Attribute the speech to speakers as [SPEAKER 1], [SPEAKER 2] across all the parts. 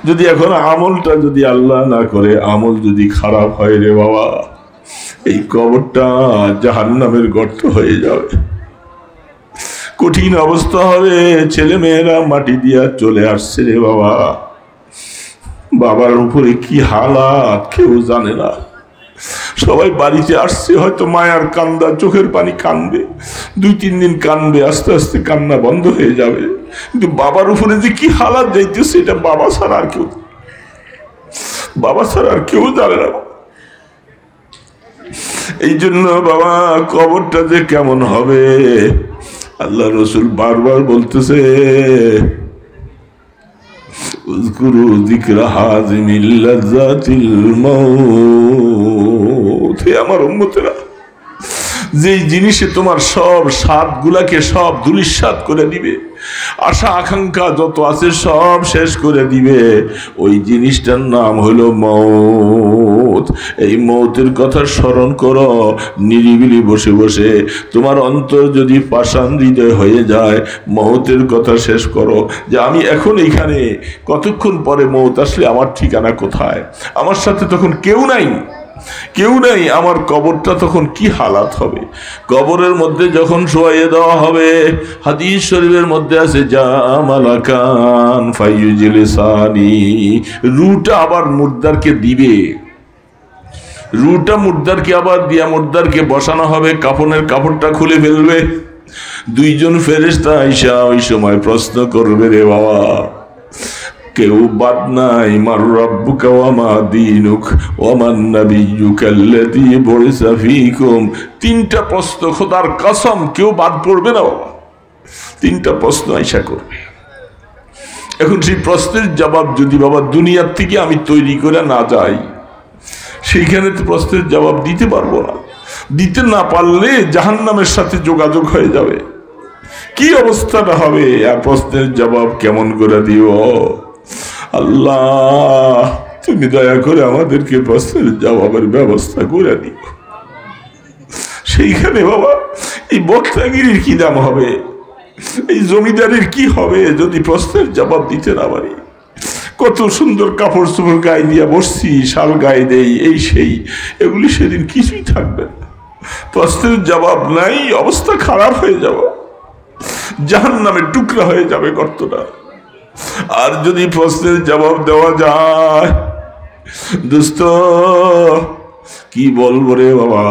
[SPEAKER 1] যদি এখন আমলটা যদি আল্লাহ না করে, আমল যদি খারাপ হয় রে বাবা, এই কবরটা জাহান্নামের গর্ত হয়ে যাবে। কঠিন অবস্থা হবে। ছেলে মেয়েরা মাটি দিয়া চলে আসছে রে বাবা, বাবার উপরে কি হালাত কেউ জানে না। সবাই বাড়িতে আসছে, হয়তো মায়ার কান্দা, চোখের পানি কানবে, 2-3 দিন কানবে, আস্তে আস্তে কান্না বন্ধ হয়ে যাবে। কিন্তু বাবার উপরে যে কি হালাত যাইতেছে, এটা বাবা ছাড়া আর কেউ জানে না। এই জন্য বাবা কবরটা যে কেমন হবে, আল্লাহ রসুল বারবার বলতেছে, উযকুরু যিকরা হাযিমিল লাযাতিল মাউত। হে আমার উম্মতেরা, যেই জিনিসে তোমার সব স্বাদগুলাকে সব ধূলিসাৎ করে দিবে, আশা আকাঙ্ক্ষা যত আছে সব শেষ করে দিবে, ওই জিনিসটার নাম হলো মওত। এই মওতের কথা স্মরণ করো নিরিবিলি বসে বসে। তোমার অন্তর যদি পাষাণ হৃদয় হয়ে যায়, মওতের কথা শেষ করো যে আমি এখন এখানে, কতক্ষণ পরে মওত আসলে আমার ঠিকানা কোথায়? আমার সাথে তখন কেউ নাই, আমার কবরটা তখন কি হালাত হবে। কবরের মধ্যে যখন শোয়াইয়ে দেওয়া হবে, হাদিস শরীফের মধ্যে আছে, জামালাকান ফাইয়ুজলিসানি, রূহটা আবার মুর্দারকে দিবে, রূহটা মুর্দারকে আবার দিয়া মুর্দারকে বসানো হবে, কাফনের কাপড়টা খুলে ফেলবে। 2 জন ফেরেশতা আইসা ওই সময় প্রশ্ন করবে, রে বাবা কেউ বাদ নাই, মার রাব্বুকা ওয়া মা দীনুক ওয়া মান নাবিয়্যুকা আল্লাযী বুইসা ফীকুম। 3টা প্রশ্ন, খোদার কসম কেউ বাদ পড়বে না বাবা, 3টা প্রশ্ন আইসা করবে। এখন সেই প্রশ্নের জবাব যদি বাবা দুনিয়ার থেকে আমি তৈরি করে না যাই, সেইখানে তো প্রশ্নের জবাব দিতে পারবো না। দিতে না পারলে জাহান্নামের সাথে যোগাযোগ হয়ে যাবে, কি অবস্থাটা হবে, আর প্রশ্নের জবাব কেমন করে দিও। আল্লাহ তুমি দয়া করে আমাদেরকে প্রশ্নের জবাবের ব্যবস্থা করে দিও। সেইখানে বাবা এই বক্তাগিরির কি দাম হবে, এই জমিদারির কি হবে যদি প্রশ্নের জবাব দিতে না পারি। কত সুন্দর কাপড় চোপড় গায়ে দিয়ে বসছি, শাল গায়ে দেই, এই সেই, এগুলি সেদিন কিছুই থাকবে না। প্রশ্নের জবাব নাই, অবস্থা খারাপ হয়ে যাব, জাহান্নামের টুকরা হয়ে যাবে গর্তটা। আর যদি প্রশ্নের জবাব দেওয়া যায়, দোস্ত কি বলবো রে বাবা।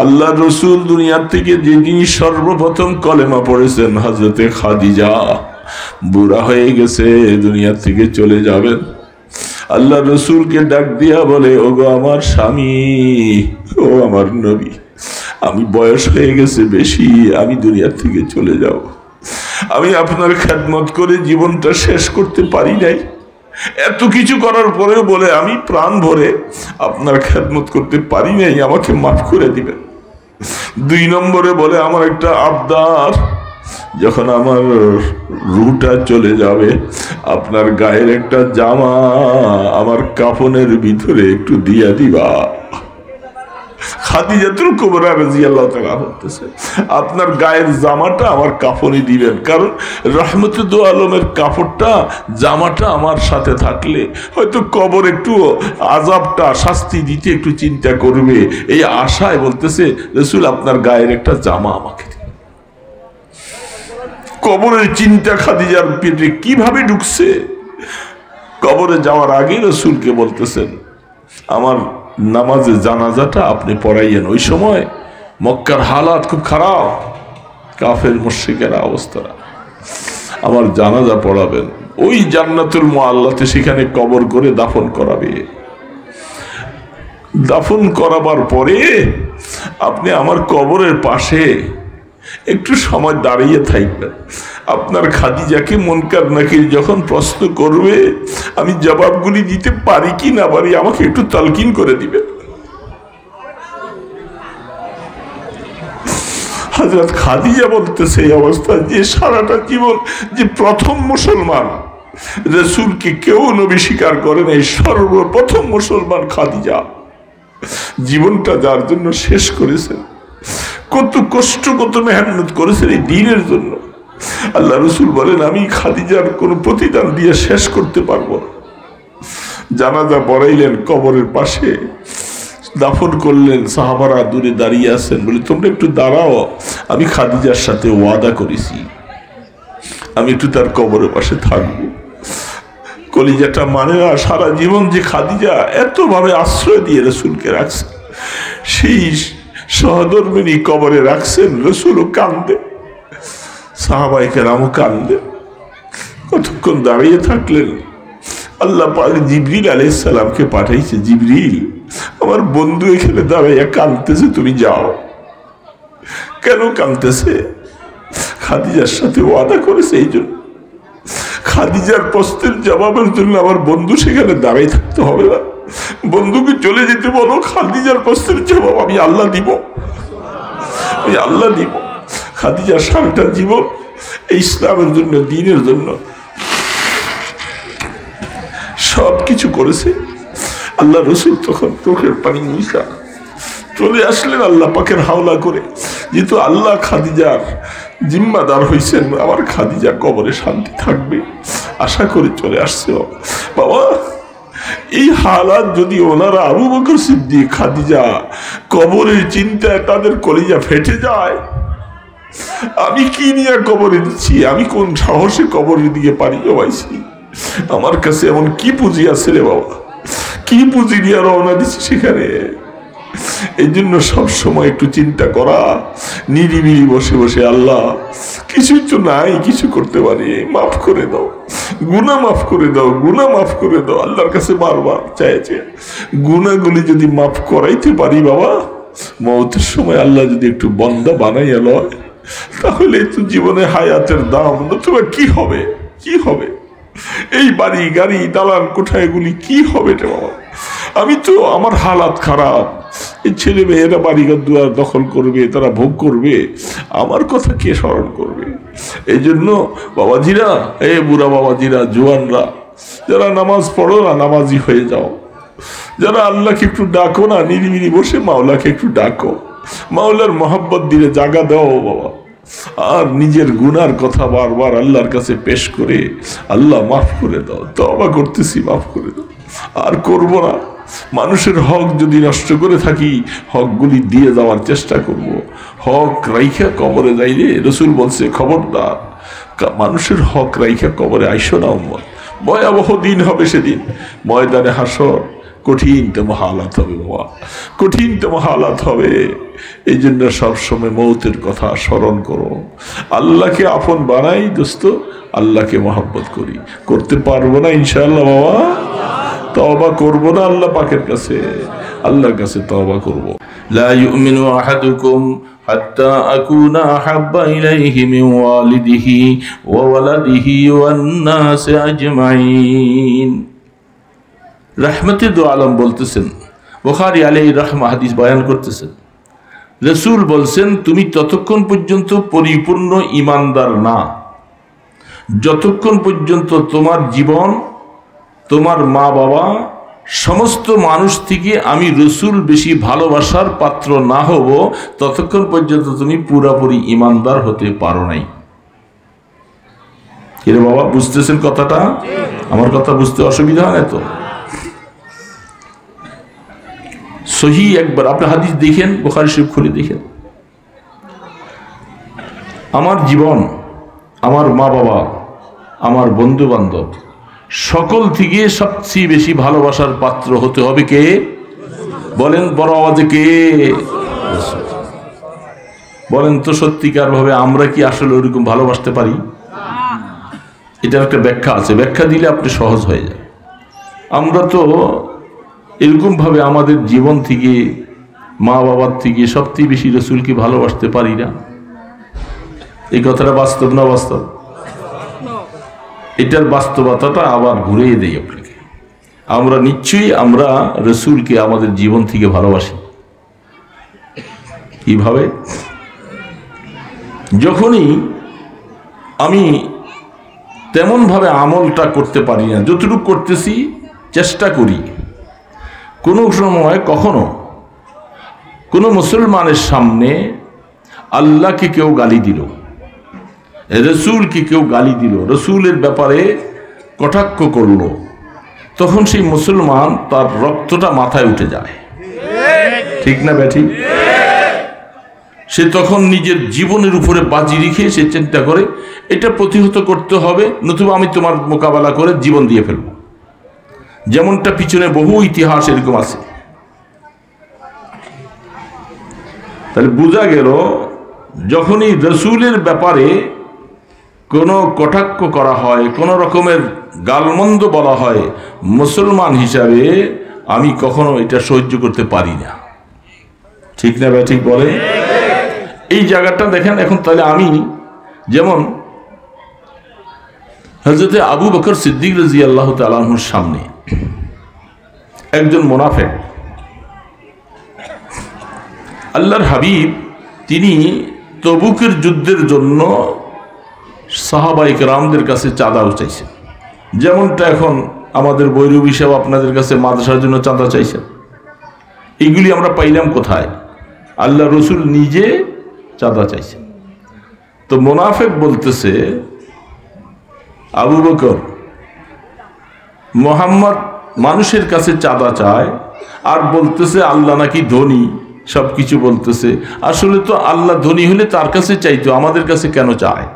[SPEAKER 1] আল্লাহ রসুল দুনিয়ার থেকে যে যিনি সর্বপ্রথম কলেমা পড়েছেন, হযরতে খাদিজা, বুড়া হয়ে গেছে, দুনিয়ার থেকে চলে যাবেন। আল্লাহ রসুলকে ডাক দিয়া বলে, ওগো আমার স্বামী, ও আমার নবী, আমি বয়স হয়ে গেছে বেশি, আমি দুনিয়ার থেকে চলে যাব। আমি আপনার খেদমত করে জীবনটা শেষ করতে পারি নাই, এত কিছু করার পরেও বলে আমি প্রাণ ভরে আপনার খেদমত করতে পারি নাই, আমাকে মাফ করে দিবেন। 2 নম্বরে বলে, আমার একটা আবদার, যখন আমার রুহটা চলে যাবে, আপনার গায়ের একটা জামা আমার কাফনের ভিতরে একটু দিয়া দিবা। খাদিজাতুল কুবরা রাদিয়াল্লাহু তাআলা বলতেছে, আপনার গায়ের জামাটা আমার কাফনে দিবেন, কারণ রহমতুল আলমের কাপড়টা, জামাটা আমার সাথে থাকলে হয়তো কবর একটু আযাবটা, শাস্তি দিতে একটু চিন্তা করবে, এই আশায় বলতেছে রাসূল আপনার গায়ের একটা জামা আমাকে দিন। কবরের চিন্তা খাদিজার পেটে কিভাবে ঢুকছে। কবরে যাওয়ার আগে রাসূলকে বলতেছেন, আমার নামাজে জানাজাটা আপনি পড়াইয়েন। ওই সময় মক্কার হালাত খুব খারাপ, কাফের মুশরিকের অবস্থা, আমার জানাজা পড়াবেন। ওই জান্নাতুল মুআল্লাতে সেখানে কবর করে দাফন করাবে। দাফন করাবার পরে আপনি আমার কবরের পাশে একটু সময় দাঁড়িয়ে থাকবেন। আপনার খাদিজাকে মুনকার নাকির যখন প্রশ্ন করবে, আমি জবাবগুলি দিতে পারি কি না পারি, আমাকে একটু তালকিন করে দিবেন। হযরত খাদিজা বলতেছে এই অবস্থা, যে সারাটা জীবন যে প্রথম মুসলমান, রাসূলকে কেউ নবী স্বীকার করে নাই, সর্বপ্রথম মুসলমান খাদিজা, জীবনটা যার জন্য শেষ করেছেন, কত কষ্ট কত মেহনত করেছেন এই দ্বীনের জন্য, আল্লাহ রসুল বলেন আমি খাদিজার কোনো প্রতিদান দিয়ে শেষ করতে পারবো না। জানাজা পড়াইলেন, কবরের পাশে দাফন করলেন। সাহাবারা দূরে দাঁড়িয়ে আছেন, বলে তোমরা একটু দাঁড়াও, আমি খাদিজার সাথে ওয়াদা করেছি আমি একটু তার কবরের পাশে থাকবো। কলিজাটা মানে না, সারা জীবন যে খাদিজা এতভাবে আশ্রয় দিয়ে রসুলকে রাখছে, সেই সহধর্মিনী কবরে রাখছেন, রসুলও কান্দে, সাহাবায়ে কেরামও কান্দে। কতক্ষণ দাঁড়িয়ে থাকলেন। আল্লাহ পাক জিবরিল আলাইহিস সালামকে পাঠাইছে, জিবরিল আমার বন্ধু এখানে দাঁড়াইয়া কাঁদতেছে, তুমি যাও। কেন কাঁদতেছে? খাদিজার সাথে ওয়াদা করেছে, এই জন্য। খাদিজার প্রশ্নের জবাবের জন্য আমার বন্ধু সেখানে দাঁড়াই থাকতে হবে না, বন্ধুকে চলে যেতে বলো, খাদিজার প্রশ্নের জবাব আমি আল্লাহ দিব, আমি আল্লাহ দিব। খাদিজার সারাটা জীবন ইসলামের জন্য, দ্বীনের জন্য সব কিছু করেছে। আল্লাহ রসুল তখন চোখের পানি মুছা চলে আসলেন আল্লাহ পাকের হাওলা করে, যেহেতু আল্লাহ খাদিজার জিম্মাদার হয়েছেন, আমার খাদিজা কবরে শান্তি থাকবে আশা করে চলে আসছে। বাবা, এই হালাত যদি ওনারা আবু বকর সিদ্দিক, খাদিজা কবরের চিন্তায় তাদের কলিজা ফেটে যায়, আমি কি নিয়ে কবরে দিচ্ছি, আমি কোন সাহসে কবরের দিকে পাড়ি জমাইছি, আমার কাছে এমন কি পুঁজি আছে রে বাবা, কি পুঁজি নিয়ে রওনা দিচ্ছি সেখানে। এই জন্য সবসময় একটু চিন্তা করা, নিরিবিলি বসে বসে আল্লাহ কিছুই তো নাই, কিছু করতে পারি, মাফ করে দাও, গুনাহ মাফ করে দাও, গুনাহ মাফ করে দাও। আল্লাহর কাছে বারবার চাইছে, গুনাহগুলি যদি মাফ করাইতে পারি বাবা, মওতের সময় আল্লাহ যদি একটু বন্দা বানাইয়া লয়, তাহলে তো জীবনে হায়াতের দাম, নতুবা কি হবে, কি হবে? এই বাড়ি গাড়ি দালান কোঠা এগুলি কি হবে রে বাবা? আমি তো, আমার হালাত খারাপ, এই ছেলে মেয়েরা বাড়িঘর দুয়ার দখল করবে, তারা ভোগ করবে, আমার কথা কে স্মরণ করবে? এই জন্য বাবাজিরা, বুড়া বাবাজিরা, জোয়ানরা, যারা নামাজ পড়ো না, নামাজি হয়ে যাও। যারা আল্লাহকে একটু ডাকো না, নিরিবিলি বসে মাওলাকে একটু ডাকো, মাওলার মহব্বত দিলে জাগা দাও বাবা। আর নিজের গুনার কথা বারবার আল্লাহর কাছে পেশ করে, আল্লাহ মাফ করে দাও, তওবা করতেছি, মাফ করে দাও, আর করব না। মানুষের হক যদি নষ্ট করে থাকি, হকগুলি দিয়ে যাওয়ার চেষ্টা করব। হক রাইখা কবরে যাইলে রসুল বলছে, খবরদার মানুষের হক রাইখা কবরে আইসো না উম্মত, ভয়াবহ দিন হবে সেদিন, ময়দানে হাসর, কঠিনতম হালাত হবে বাবা, কঠিনতম হালাত হবে। এই জন্য সবসময় মৌতের কথা স্মরণ করো, আল্লাহকে আপন বানাই দোস্ত, আল্লাহকে মহব্বত করি, করতে পারবো না ইনশাআল্লাহ বাবা, তওবা করবো না আল্লাহ পাকের কাছে, আল্লাহর কাছে তওবা করবো। লা ইউমিনু আহাদুকুম হাত্তা আকুনা আহাব্বা ইলাইহি মিন ওয়ালিদিহি ওয়া ওয়ালাদিহি ওয়ান নাস আজমাইন। রাহমাতুল আলম বলতেছেন, বুখারী আলাইহি রাহমা হাদিস বয়ান করতেছেন, রাসূল বলছেন, তুমি ততক্ষণ পর্যন্ত পরিপূর্ণ ঈমানদার না যতক্ষণ পর্যন্ত তোমার জীবন, তোমার মা বাবা, সমস্ত মানুষ থেকে আমি রসুল বেশি ভালোবাসার পাত্র না হব, ততক্ষণ পর্যন্ত তুমি পুরাপুরি ঈমানদার হতে পারো নাই। কিরে বাবা, বুঝতেছেন কথাটা? আমার কথা বুঝতে অসুবিধা হয় না তো? সহি একবার আপনি হাদিস দেখেন, বুখারী শরীফ খুলে দেখেন। আমার জীবন, আমার মা বাবা, আমার বন্ধু বান্ধব, সকল থেকে সবচেয়ে বেশি ভালোবাসার পাত্র হতে হবে কে? বলেন বড় আওয়াজে, কে? বলেন তো সত্যিকার ভাবে আমরা কি আসলে ওরকম ভালোবাসতে পারি? এটার একটা ব্যাখ্যা আছে, ব্যাখ্যা দিলে আপনি সহজ হয়ে যায়। আমরা তো এরকম ভাবে আমাদের জীবন থেকে, মা বাবার থেকে সবচেয়ে বেশি রসুলকে ভালোবাসতে পারি না। এই কথাটা বাস্তব না বাস্তব? এটার বাস্তবতাটা আবার ঘুরিয়ে দেই আপনাকে। আমরা নিশ্চয়ই আমরা রসুলকে আমাদের জীবন থেকে ভালোবাসি। কিভাবে? যখনই আমি তেমন ভাবে আমলটা করতে পারি না, যতটুকু করতেছি চেষ্টা করি, কোনো সময় কখনো কোনো মুসলমানের সামনে আল্লাহকে কেউ গালি দিল, রসুলকে কেউ গালি দিল, রসুলের ব্যাপারে কটাক্ষ করলো, তখন সেই মুসলমান তার রক্তটা মাথায় উঠে যায়, ঠিক না ব্যাঠি? সে তখন নিজের জীবনের উপরে বাজি রেখে সে চিন্তা করে এটা প্রতিহত করতে হবে, নতুবা আমি তোমার মোকাবেলা করে জীবন দিয়ে ফেলব। যেমনটা পিছনে বহু ইতিহাস এরকম আছে। তাহলে বোঝা গেল যখনই রসুলের ব্যাপারে কোনো কটাক্ষ করা হয়, কোনো রকমের গালমন্দ বলা হয়, মুসলমান হিসাবে আমি কখনো এটা সহ্য করতে পারি না, ঠিক না ভাই? ঠিক বলে এই জায়গাটা দেখেন। এখন তাহলে আমি যেমন হযরত আবু বকর সিদ্দিক রাদিয়াল্লাহু তাআলা আনহুর সামনে একজন মুনাফিক, আল্লাহর হাবিব তিনি তবুকের যুদ্ধের জন্য সাহাবায়ে কেরামদের কাছে চাঁদা চাইছেন, যেমনটা এখন আমাদের বৈরবী সাহেব আপনাদের কাছে মাদ্রাসার জন্য চাঁদা চাইছেন। এইগুলি আমরা পাইলাম কোথায়? আল্লাহ রসুল নিজে চাঁদা চাইছেন। তো মুনাফিক বলতেছে, আবু বকর, মুহাম্মদ মানুষের কাছে চাঁদা চায় আর বলতেছে আল্লাহ নাকি ধনী, সবকিছু বলতেছে। আসলে তো আল্লাহ ধনী হলে তার কাছে চাইতো, আমাদের কাছে কেন চায়?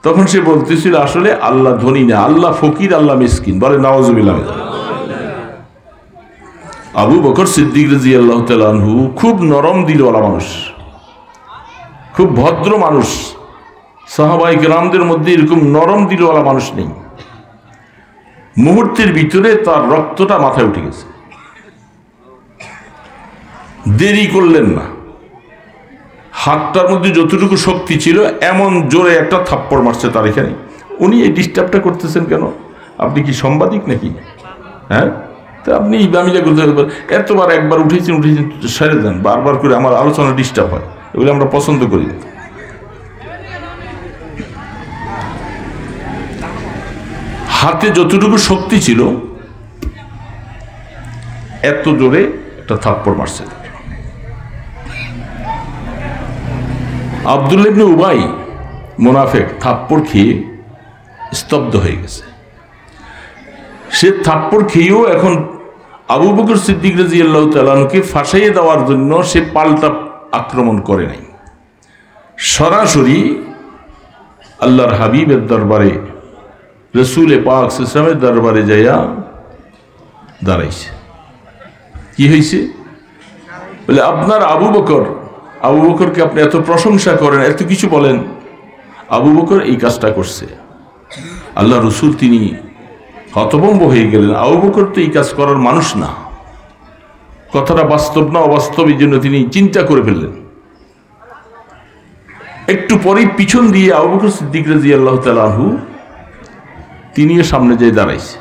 [SPEAKER 1] তখন সে বলতেছিল আসলে আল্লাহ ধনী না, আল্লাহ ফকির, আল্লাহ মিসকিন। বলে নাউজুবিল্লাহ। আবু বকর সিদ্দিক রাদিয়াল্লাহু তাআলা আনহু খুব নরম দিলওয়ালা মানুষ, খুব ভদ্র মানুষ। সাহাবায়ে কেরামদের মধ্যে এরকম নরম দিলওয়ালা মানুষ নেই। মুহূর্তের ভিতরে তার রক্তটা মাথায় উঠে গেছে। দেরি করলেন না, হাতটার মধ্যে যতটুকু শক্তি ছিল এমন জোরে একটা থাপ্পড় মারছে তার এখানে। উনি এই ডিস্টার্বটা করতেছেন কেন? আপনি কি সাংবাদিক নাকি? হ্যাঁ, তো আপনি আমি যা করতে এতবার একবার উঠেছেন সেরে দেন, বারবার করে আমার আলোচনা ডিস্টার্ব হয়, এগুলো আমরা পছন্দ করি না। হাতে যতটুকু শক্তি ছিল এত জোরে একটা থাপ্পড় মারছে। আব্দুল্লাহ ইবনে উবাই মুনাফিক থাপ্পড় খেয়ে স্তব্ধ হয়ে গেছে। সে থাপ্পড় খেয়েও এখন আবু বকর সিদ্দিক রাদিয়াল্লাহু তাআলা আনহুকে ফাঁসাইয়ে দেওয়ার জন্য সে পাল্টা আক্রমণ করে নাই, সরাসরি আল্লাহর হাবিবের দরবারে, রসুল পাক সাল্লাল্লাহু আলাইহি ওয়াসাল্লামের দরবারে যাইয়া দাঁড়াইছে। কি হয়েছে? বলে আপনার আবু বকরকে আপনি এত প্রশংসা করেন, এত কিছু বলেন, আবু বকর এই কাজটা করছে। আল্লাহ রসুল তিনি হতভম্ব হয়ে গেলেন, আবু বকর তো এই কাজ করার মানুষ না, কথাটা বাস্তব না অবাস্তব, এই জন্য তিনি চিন্তা করে ফেললেন। একটু পরেই পিছন দিয়ে আবু বকর সিদ্দিক রাদিয়াল্লাহু তাআলা আনহু তিনিও সামনে যেয়ে দাঁড়াইছে,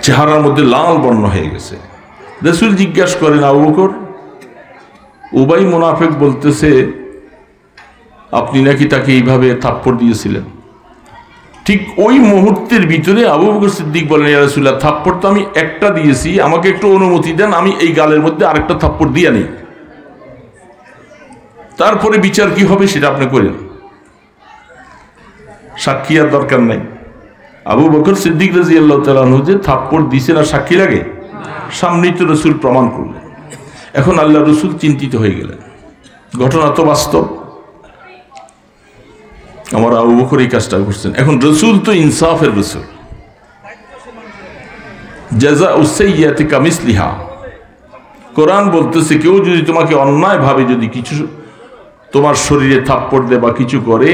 [SPEAKER 1] চেহারার মধ্যে লাল বর্ণ হয়ে গেছে। রাসূল জিজ্ঞাসা করেন, আবু বকর, উবাই মুনাফিক বলতেছে আপনি নাকি তাকে এইভাবে থাপ্পড় দিয়েছিলেন। ঠিক ওই মুহূর্তের ভিতরে আবু বকর সিদ্দিক বলেন, ইয়া রাসূলুল্লাহ, থাপ্পড় তো আমি একটা দিয়েছি, আমাকে একটু অনুমতি দেন, আমি এই গালের মধ্যে আরেকটা থাপ্পড় দিয়ে নেই, তারপরে বিচার কি হবে সেটা আপনি করেন, সাক্ষী আর দরকার নাই। আবু বকর সিদ্দিক রাদিয়াল্লাহু তাআলা আনহু যে থাপ্পড় দিছে না সাক্ষী লাগে? সামনেই তো রসুল প্রমাণ করলেন। এখন আল্লাহ রসুল চিন্তিত হয়ে গেলেন, ঘটনা তো বাস্তব, আমার আবু বকর এই কাজটা করছেন। এখন রসুল তো ইনসাফের রসুল, জাযাউ সাইয়্যাতি কামিসলিহা। কোরআন বলতেছে কেউ যদি তোমাকে অন্যায়ভাবে যদি কিছু তোমার শরীরে থাপ্পড় দেয় বা কিছু করে,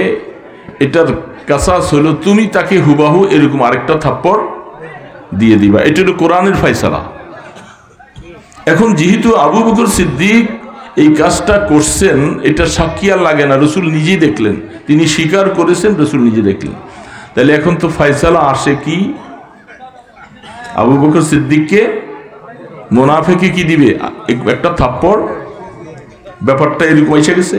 [SPEAKER 1] এটার কাসাস হলো তুমি তাকে হুবাহু এরকম আরেকটা থাপ্পড় দিয়ে দিবা। এটা হলো কোরআনের ফয়সালা। এখন যেহেতু আবু বকর সিদ্দিক এই কাজটা করছেন, এটা সাক্ষী আর লাগে না, রসুল নিজেই দেখলেন, তিনি স্বীকার করেছেন, রসুল নিজে দেখলেন। তাহলে এখন তো ফয়সালা আসে কি? আবু বকর সিদ্দিককে মুনাফিকে কি দিবে? একটা থাপ্পড়। ব্যাপারটা এরকম এসে গেছে।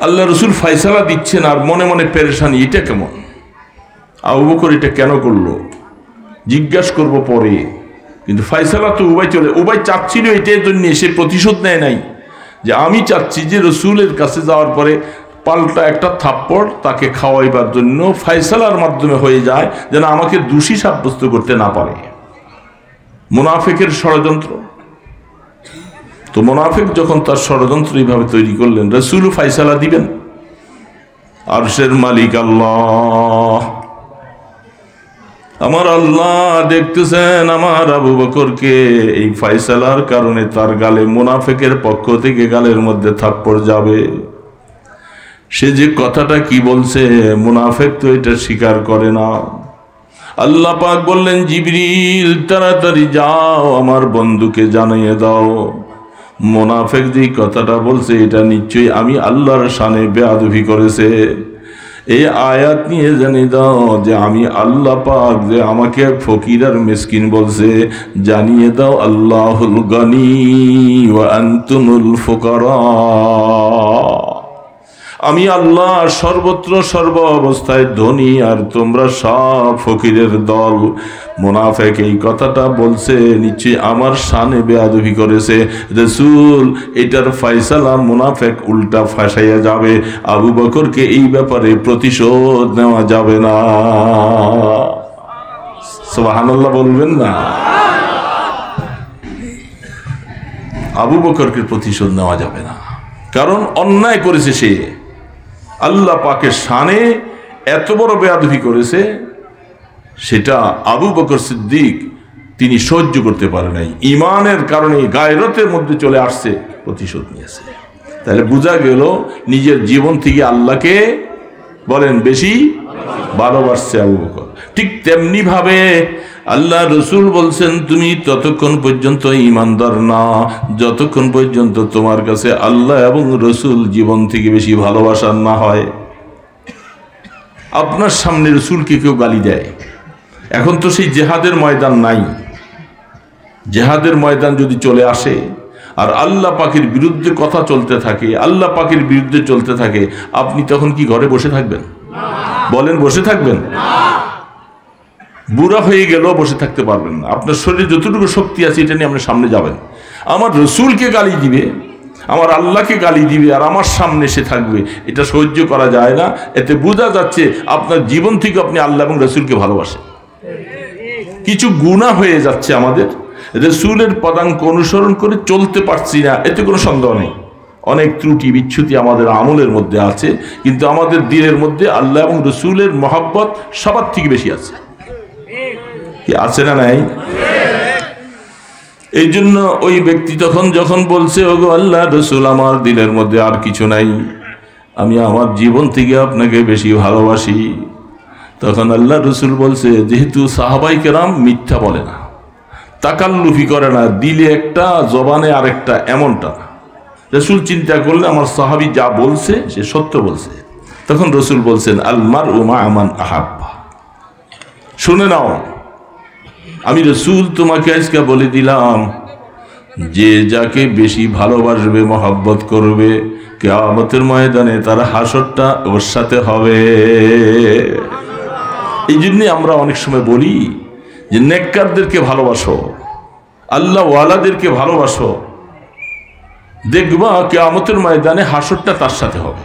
[SPEAKER 1] আল্লাহ রসুল ফয়সালা দিচ্ছেন আর মনে মনে পেরেশানি, এটা কেমন? আবু বকর এটা কেন করলো জিজ্ঞাসা করবো পরে, কিন্তু ফয়সালা তো উবাই চাচ্ছিল এটার জন্য, সে প্রতিশোধ নেয় নাই যে আমি চাচ্ছি যে রসুলের কাছে যাওয়ার পরে পাল্টা একটা থাপ্পড় তাকে খাওয়াইবার জন্য ফয়সালার মাধ্যমে হয়ে যায়, যেন আমাকে দোষী সাব্যস্ত করতে না পারে। মুনাফিকের ষড়যন্ত্র। তো মুনাফিক যখন তার ষড়যন্ত্র এইভাবে তৈরি করলেন, রসুলও ফয়সালা দিবেন, আরশের মালিক আল্লাহ, আমার আল্লাহ দেখতেছেন আমার আবু বকরকে এই ফয়সালার কারণে তার গালে মুনাফিকের পক্ষ থেকে গালের মধ্যে থাপ্পড় যাবে। সে যে কথাটা কি বলছে, মুনাফিক তো এটা স্বীকার করে না। আল্লাহ পাক বললেন, জিবরিল তাড়াতাড়ি যাও আমার বন্ধুকে জানিয়ে দাও, মুনাফিক যে কথাটা বলছে এটা নিশ্চয়ই আমি আল্লাহর শানে বেয়াদবি করেছে। এই আয়াত নিয়ে জানিয়ে দাও যে আমি আল্লাহ পাক যে আমাকে ফকির আর মিসকিন বলছে, জানিয়ে দাও আল্লাহুল গনি ওয়া আনতুমুল ফুকারা, আমি আল্লাহ সর্বত্র সর্ব অবস্থায় ধনী আর তোমরা সব ফকিরের দল। মুনাফিক এই কথাটা বলছে নিশ্চয়ই আমার শানে বেয়াদবি করেছে। রাসূল এটার ফয়সালা মুনাফিক উল্টা ফাঁসাইয়া যাবে, আবু বকরকে এই ব্যাপারে প্রতিশোধ নেওয়া যাবে না। সুবহানাল্লাহ বলবেন না? আবু বকরকে প্রতিশোধ নেওয়া যাবে না, কারণ অন্যায় করেছে সে, আল্লাহ পাকের শানে এত বড় বেয়াদবি করেছে, সেটা আবু বকর সিদ্দিক তিনি সহ্য করতে পারে নাই। ইমানের কারণে গায়রতের মধ্যে চলে আসছে, প্রতিশোধ নিয়েছে। তাহলে বোঝা গেল নিজের জীবন থেকে আল্লাহকে বলেন বেশি ভালোবাসছে আবু বকর। ঠিক তেমনি ভাবে আল্লাহ রসুল বলছেন, তুমি ততক্ষণ পর্যন্ত ইমানদার না যতক্ষণ পর্যন্ত তোমার কাছে আল্লাহ এবং রসুল জীবন থেকে বেশি ভালোবাসার না হয়। আপনার সামনে রসুলকে কেউ গালি দেয়, এখন তো সেই জেহাদের ময়দান নাই, জেহাদের ময়দান যদি চলে আসে আর আল্লাহ পাকের বিরুদ্ধে কথা চলতে থাকে, আল্লাহ পাকের বিরুদ্ধে চলতে থাকে, আপনি তখন কি ঘরে বসে থাকবেন? বলেন, বসে থাকবেন? বুড়া হয়ে গেলেও বসে থাকতে পারবেন না। আপনার শরীরে যতটুকু শক্তি আছে এটা নিয়ে আপনি সামনে যাবেন। আমার রসুলকে গালি দিবে, আমার আল্লাহকে গালি দিবে আর আমার সামনে সে থাকবে, এটা সহ্য করা যায় না। এতে বোঝা যাচ্ছে আপনার জীবন থেকে আপনি আল্লাহ এবং রসুলকে ভালোবাসেন। কিছু গুনাহ হয়ে যাচ্ছে আমাদের, রসুলের পদাঙ্ক অনুসরণ করে চলতে পারছি না, এতে কোনো সন্দেহ নেই। অনেক ত্রুটি বিচ্ছুতি আমাদের আমলের মধ্যে আছে, কিন্তু আমাদের দিলের মধ্যে আল্লাহ এবং রসুলের মহব্বত সবার থেকে বেশি আছে। কি আছে না নাই? এই জন্য ওই ব্যক্তি যখন বলছে, ওগো আল্লাহ রসুল, আমার দিলের মধ্যে আর কিছু নাই, আমি আমার জীবন থেকে আপনাকে বেশি ভালোবাসি, তখন আল্লাহ রসুল বলছে, যেহেতু সাহাবাই কেরাম মিথ্যা বলে না, তাকাল্লুফি করে না, দিলে একটা জবানে আরেকটা, এমনটা না। রসুল চিন্তা করলে আমার সাহাবী যা বলছে সে সত্য বলছে। তখন রসুল বলছেন, আল মারউ মা মান আহাব্বা, শুনে নাও, আমি রসুল তোমাকে আজকে বলে দিলাম, যে যাকে বেশি ভালোবাসবে মহব্বত করবে, কিয়ামতের ময়দানে তার হাসরটা ওর সাথে হবে। এই জন্য আমরা অনেক সময় বলি যে নেককারদেরকে ভালোবাসো, আল্লাহ ওয়ালাদেরকে ভালোবাসো, দেখবা কিয়ামতের ময়দানে হাসরটা তার সাথে হবে।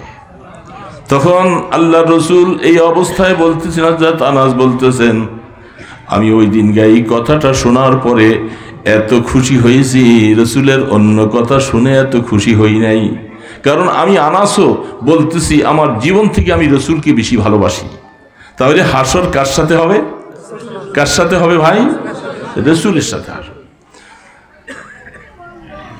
[SPEAKER 1] তখন আল্লাহ রসুল এই অবস্থায় বলতেছেন, হযরত আনাস বলতেছেন, আমি ওই দিন এই কথাটা শোনার পরে এত খুশি হয়েছি, রসুলের অন্য কথা শুনে এত খুশি হই নাই। কারণ আমি আনাসও বলতেছি আমার জীবন থেকে আমি রসুলকে বেশি ভালোবাসি। তাহলে হাসর কার সাথে হবে? কার সাথে হবে ভাই? রসুলের সাথে হাসর।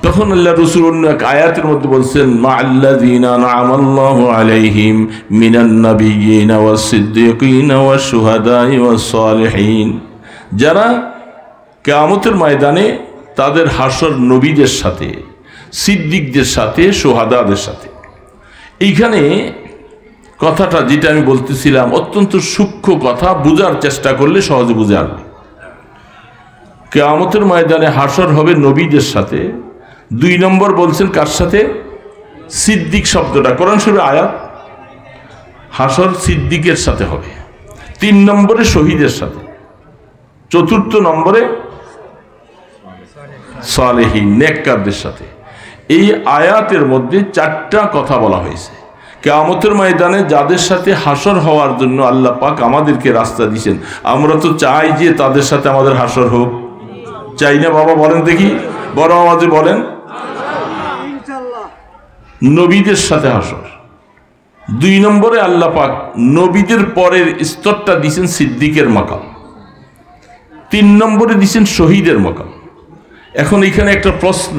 [SPEAKER 1] তখন আল্লাহ রসুল অন্য এক আয়াতের মধ্যে বলছেন, মা'আল্লাযীনা আন'আমাল্লাহু আলাইহিম মিনান নাবিয়্যিনা ওয়াস-সিদ্দীকিনা ওয়াশ-শুহাদা'i ওয়াস-সালিহিন, যারা কিয়ামতের ময়দানে তাদের হাসর নবীদের সাথে, সিদ্দিকদের সাথে, শুহাদাদের সাথে। এইখানে কথাটা যেটা আমি বলতেছিলাম অত্যন্ত সূক্ষ্ম কথা, বোঝার চেষ্টা করলে সহজে বুঝে আসবে। কিয়ামতের ময়দানে হাসর হবে নবীদের সাথে। 2 নম্বর বলছেন কার সাথে? সিদ্দিক শব্দটা কোরআন শরীফের আয়াত, হাসর সিদ্দিকের সাথে হবে। 3 নম্বরে শহীদের সাথে, 4 নম্বরে সালেহীন নেককারদের সাথে। এই আয়াতের মধ্যে 4টা কথা বলা হয়েছে। কিয়ামতের ময়দানে যাদের সাথে হাসর হওয়ার জন্য আল্লাহ পাক আমাদেরকে রাস্তা দিয়েছেন, আমরা তো চাই যে তাদের সাথে আমাদের হাসর হোক, চাই না বাবা? বলেন দেখি, বড় আওয়াজে বলেন। নবীদের সাথে হাসর। 2 নম্বরে আল্লাহ পাক নবীদের পরের স্তরটা দিয়েছেন সিদ্দিকের মাকাম। 3 নম্বরে দিয়েছেন শহীদের মাকাম। এখন এখানে একটা প্রশ্ন,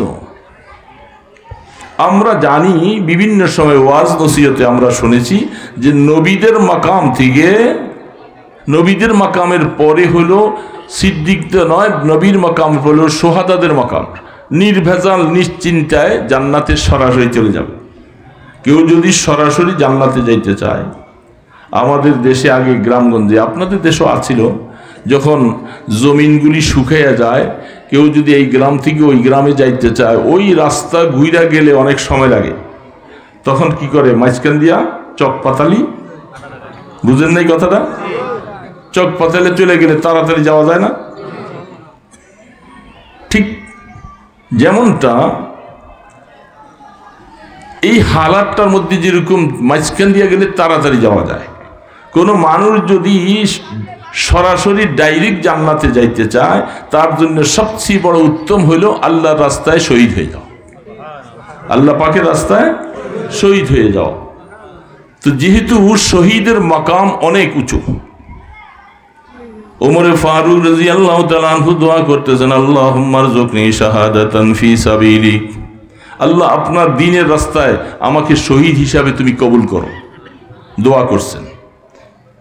[SPEAKER 1] আমরা জানি বিভিন্ন সময় ওয়াজ নসিহতে আমরা শুনেছি যে নবীদের মাকাম থেকে, নবীদের মাকামের পরে হলো সিদ্দিকদের নয়, নবীর মাকাম হলো সোহাদাদের মাকাম। নির্ভেজাল নিশ্চিন্তায় জান্নাতে সরাসরি চলে যাবে। কেউ যদি সরাসরি জান্নাতে যাইতে চায়, আমাদের দেশে আগে গ্রামগঞ্জে, আপনাদের দেশও আছিল, যখন জমিনগুলি শুকাইয়া যায়, কেউ যদি এই গ্রাম থেকে ওই গ্রামে যাইতে চায়, ওই রাস্তা ঘুইরা গেলে অনেক সময় লাগে। তখন কি করে? মাঝখান দিয়া চক পাতালি, বুঝেন নাই কথাটা? চক পাতালে চলে গেলে তাড়াতাড়ি যাওয়া যায় না? ঠিক যেমনটা এই হালাতটার মধ্যে যেরকম মাঝখান দিয়ে গেলে তাড়াতাড়ি যাওয়া যায়, কোনো মানুষ যদি সরাসরি ডাইরেক্ট জান্নাতে যাইতে চায়, তার জন্য সবচেয়ে বড় উত্তম হইল আল্লাহর রাস্তায় শহীদ হয়ে যাও, আল্লাহ পাকের রাস্তায় শহীদ হয়ে যাও। তো যেহেতু শহীদের মাকাম অনেক উঁচু, ওমর ফারুক রাদিয়াল্লাহু তাআলা আনহু দোয়া করতেছেন, আল্লাহুম্মা রযুকনি শাহাদাতান ফি সাবিলিক, আল্লাহ আপনার দ্বীনের রাস্তায় আমাকে শহীদ হিসাবে তুমি কবুল করো, দোয়া করছেন।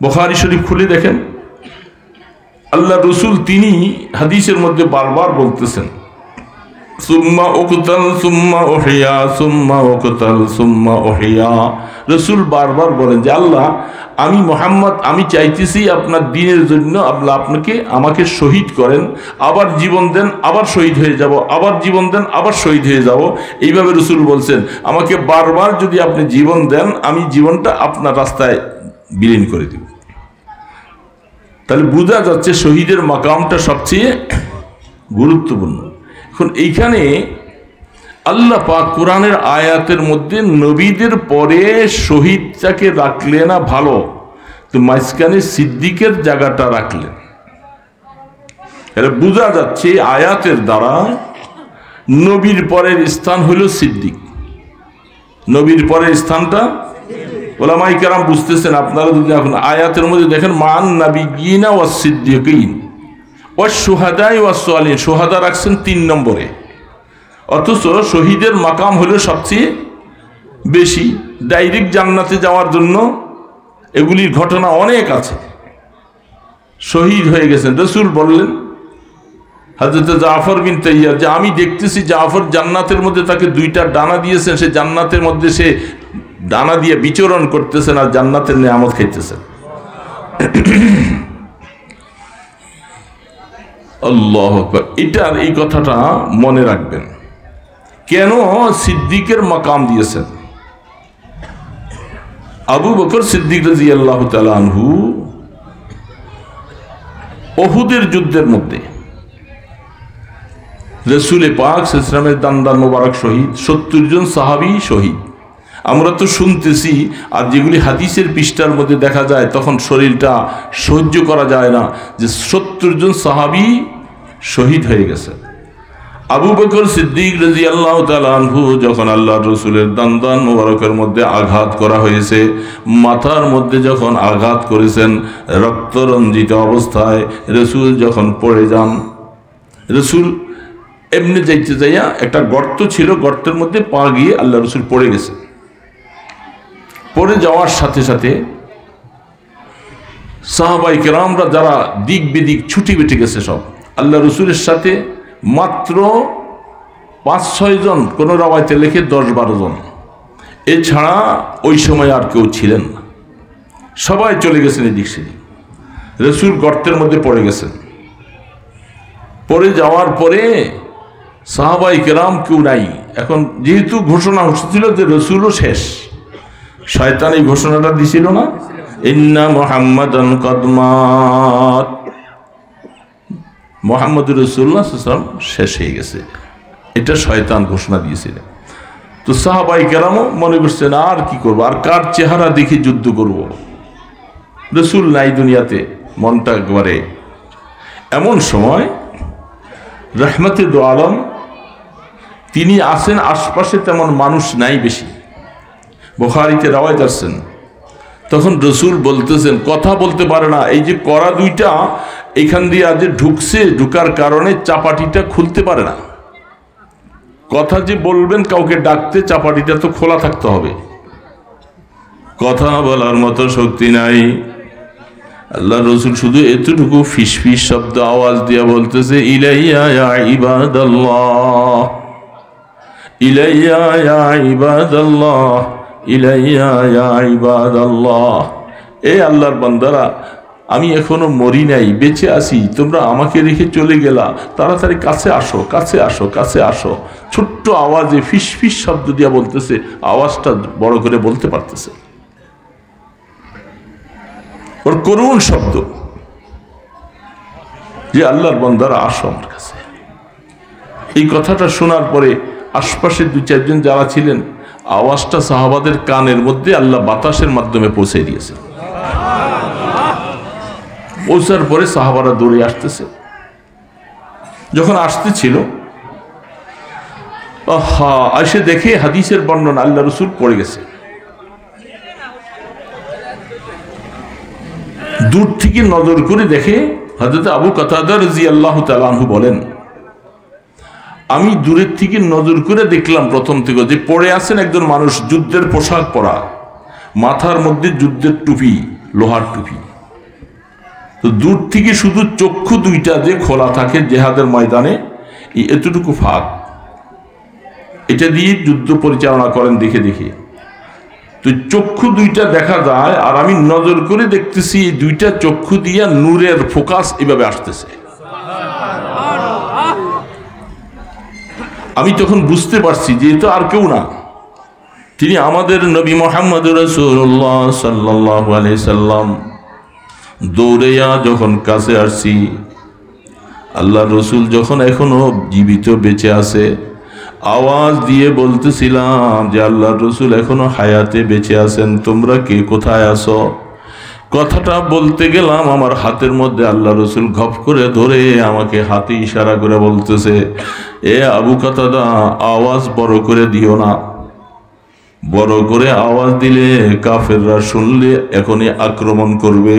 [SPEAKER 1] বুখারী শরীফ খুলে দেখেন, আল্লাহ রসুল তিনি হাদিসের মধ্যে বারবার বলতেছেন, সুম্মা উকতাল সুম্মা উহিয়া সুম্মা উকতাল সুম্মা উহিয়া। রসুল বারবার বলেন যে আল্লাহ, আমি মুহাম্মদ, আমি চাইতেছি আপনার দ্বীনের জন্য আল্লাহ আমাকে শহীদ করেন, আবার জীবন দেন, আবার শহীদ হয়ে যাব, আবার জীবন দেন, আবার শহীদ হয়ে যাব। এইভাবে রসুল বলছেন, আমাকে বারবার যদি আপনি জীবন দেন, আমি জীবনটা আপনার রাস্তায় বিলীন করে দিব। তাহলে বোঝা যাচ্ছে শহীদের মাকামটা সবচেয়ে গুরুত্বপূর্ণ। এখন এইখানে আল্লাহ পাক কোরআনের আয়াতের মধ্যে নবীদের পরে শহীদটাকে রাখলে না ভালো, তো মাঝখানে সিদ্দিকের জায়গাটা রাখলেন। এটা বোঝা যাচ্ছে আয়াতের দ্বারা নবীর পরের স্থান হলো সিদ্দিক, নবীর পরের স্থানটা ওলামায়ে কেরাম বুঝতেছেন। আপনারা যদি এখন আয়াতের মধ্যে দেখেন, মান নাবিয়িনা ওয়াস সিদ্দিকিন ওয়াস শুহাদায়ে ওয়াস সালিহিন, শুহাদা রাখছেন 3 নম্বরে, অথচ শহীদের মাকাম হলো সবচেয়ে বেশি। ডাইরেক্ট জান্নাতে যাওয়ার জন্য এগুলির ঘটনা অনেক আছে। শহীদ হয়ে গেছেন, রসুল বললেন হযরত জাফর বিন তাইয়ার, যে আমি দেখতেছি জাফর জান্নাতের মধ্যে তাকে 2টা ডানা দিয়েছেন, সে জান্নাতের মধ্যে সে ডানা দিয়ে বিচরণ করতেছেন আর জান্নাতের নিয়ামত খাইতেছেন। আল্লাহু আকবার। এটার এই কথাটা মনে রাখবেন, কেন সিদ্দিকের মাকাম দিয়েছেন। আবু বকর সিদ্দিক রাদিয়াল্লাহু তাআলা আনহু উহুদের যুদ্ধের মধ্যে রাসূল পাক সাল্লাল্লাহু আলাইহি ওয়াসাল্লামের দান্দান মোবারক শহীদ, 70 জন সাহাবী শহীদ। আমরা তো শুনতেছি, আর যেগুলি হাদিসের পৃষ্ঠার মধ্যে দেখা যায় তখন শরীরটা সহ্য করা যায় না, যে 70 জন সাহাবী শহীদ হয়ে গেছে। আবু বকর সিদ্দিক রাদিয়াল্লাহু তাআলা আনহু যখন আল্লাহর রাসূলের দান্দান মোবারকের মধ্যে আঘাত করা হয়েছে, মাথার মধ্যে যখন আঘাত করেছেন, রক্তরঞ্জিত অবস্থায় রাসূল যখন পড়ে যান, রাসূল এমনি যাইতে যাইয়া একটা গর্ত ছিল, গর্তের মধ্যে পা গিয়ে আল্লাহ রাসূল পড়ে গেছে। পড়ে যাওয়ার সাথে সাথে সাহাবায়ে কেরামরা যারা দিক বিদিক ছুটি বেটে গেছে সব, আল্লাহ রাসূলের সাথে মাত্র 5-6 জন, কোন রাওয়ায়াতে লেখে 10-12 জন, এছাড়া ওই সময় আর কেউ ছিলেন না, সবাই চলে গেছেন এদিক সেদিক। রাসূল গর্তের মধ্যে পড়ে গেছেন। পড়ে যাওয়ার পরে সাহাবায়ে কেরাম কেউ নাই। এখন যেহেতু ঘোষণা হচ্ছিল যে রাসূলও শেষ, শয়তান এই ঘোষণাটা দিছিল না, ইন্না মুহাম্মাদান কাদ মাত, মুহাম্মদুর রাসূলুল্লাহ সাল্লাল্লাহু আলাইহি ওয়াসাল্লাম শেষ হয়ে গেছে, এটা শয়তান ঘোষণা দিয়েছিল। তো সাহাবায়ে কেরামও মনে করছেন আর কি করব, আর কার চেহারা দেখে যুদ্ধ করব, রাসূল নাই দুনিয়াতে, মনটা একবারে। এমন সময় রহমতে দো আলম তিনি আসেন, আশপাশে তেমন মানুষ নাই বেশি, বুখারীতে রওয়ায়াত আছেন। তখন রাসূল বলতেছেন, কথা বলতে পারে না, এই যে কড়া দুইটা এখান দিয়ে আজ ঢুকছে, ঢুকার কারণে চাপাটিটা খুলতে পারে না। কথা যে বলবেন কাউকে ডাকতে, চাপাটিটা তো খোলা থাকতে হবে, কথা বলার মতো শক্তি নাই। আল্লাহ রাসূল শুধু এতটুকু ফিসফিস শব্দ আওয়াজ দিয়ে বলতেছে, ইলাইয়া ইয়া ইবাদাল্লাহ, ইলাইয়া ইয়া ইবাদাল্লাহ, ইলাইয়া ইয়া ইবাদাল্লাহ। এ আল্লাহর বান্দারা, আমি এখনো মরি নাই, বেঁচে আছি, তোমরা আমাকে রেখে চলে গেলা, তাড়াতাড়ি কাছে আসো, কাছে আসো, কাছে আসো। ছোট্ট আওয়াজে ফিসফিস শব্দ দিয়া বলতেছে, আওয়াজটা বড় করে বলতে পারতেছে, ওর করুণ শব্দ যে আল্লাহর বান্দারা আসো আমার কাছে। এই কথাটা শোনার পরে আশপাশে দুই চারজন যারা ছিলেন, আওয়াজটা সাহাবাদের কানের মধ্যে আল্লাহ বাতাসের মাধ্যমে পৌঁছে দিয়েছে। পৌঁছার পরে সাহাবারা দৌড়ে আসতেছে। যখন আসতেছিল, এসে দেখে হাদিসের বর্ণনা আল্লাহ রাসূল পড়ে গেছে। দূর থেকে নজর করে দেখে হযরত আবু কাতাদা রাদিয়াল্লাহু তাআলা আনহু বলেন, আমি দূরের থেকে নজর করে দেখলাম প্রথম থেকে যে পড়ে আছেন একজন মানুষ, যুদ্ধের পোশাক পরা, মাথার মধ্যে যুদ্ধের টুপি, লোহার টুপি। তো দূর থেকে শুধু চক্ষু দুইটা যে খোলা থাকে জেহাদের ময়দানে, এতটুকু ফাঁক, এটা দিয়ে যুদ্ধ পরিচালনা করেন দেখে দেখে। তো চক্ষু দুইটা দেখা যায়, আর আমি নজর করে দেখতেছি এই দুইটা চক্ষু দিয়া নূরের ফোকাস এভাবে আসতেছে। আমি তখন বুঝতে পারছি যে এটা আর কেউ না, তিনি আমাদের নবী মুহাম্মদ রাসূলুল্লাহ সাল্লাল্লাহু আলাইহি সাল্লাম। দৌড়েয়া যখন কাছে আসছি, আল্লাহ রসুল যখন এখনো জীবিত বেঁচে আছে, আওয়াজ দিয়ে বলতেছিলাম যে আল্লাহ রসুল এখনো হায়াতে বেঁচে আছেন, তোমরা কে কোথায় আছো? কথাটা বলতে গেলাম, আমার হাতের মধ্যে আল্লাহ রসুল ঘপ করে ধরে আমাকে হাতে ইশারা করে বলতেছে, এ আবু কাতাদা, আওয়াজ বড় করে দিও না, বড় করে আওয়াজ দিলে কাফেররা শুনলে এখনই আক্রমণ করবে,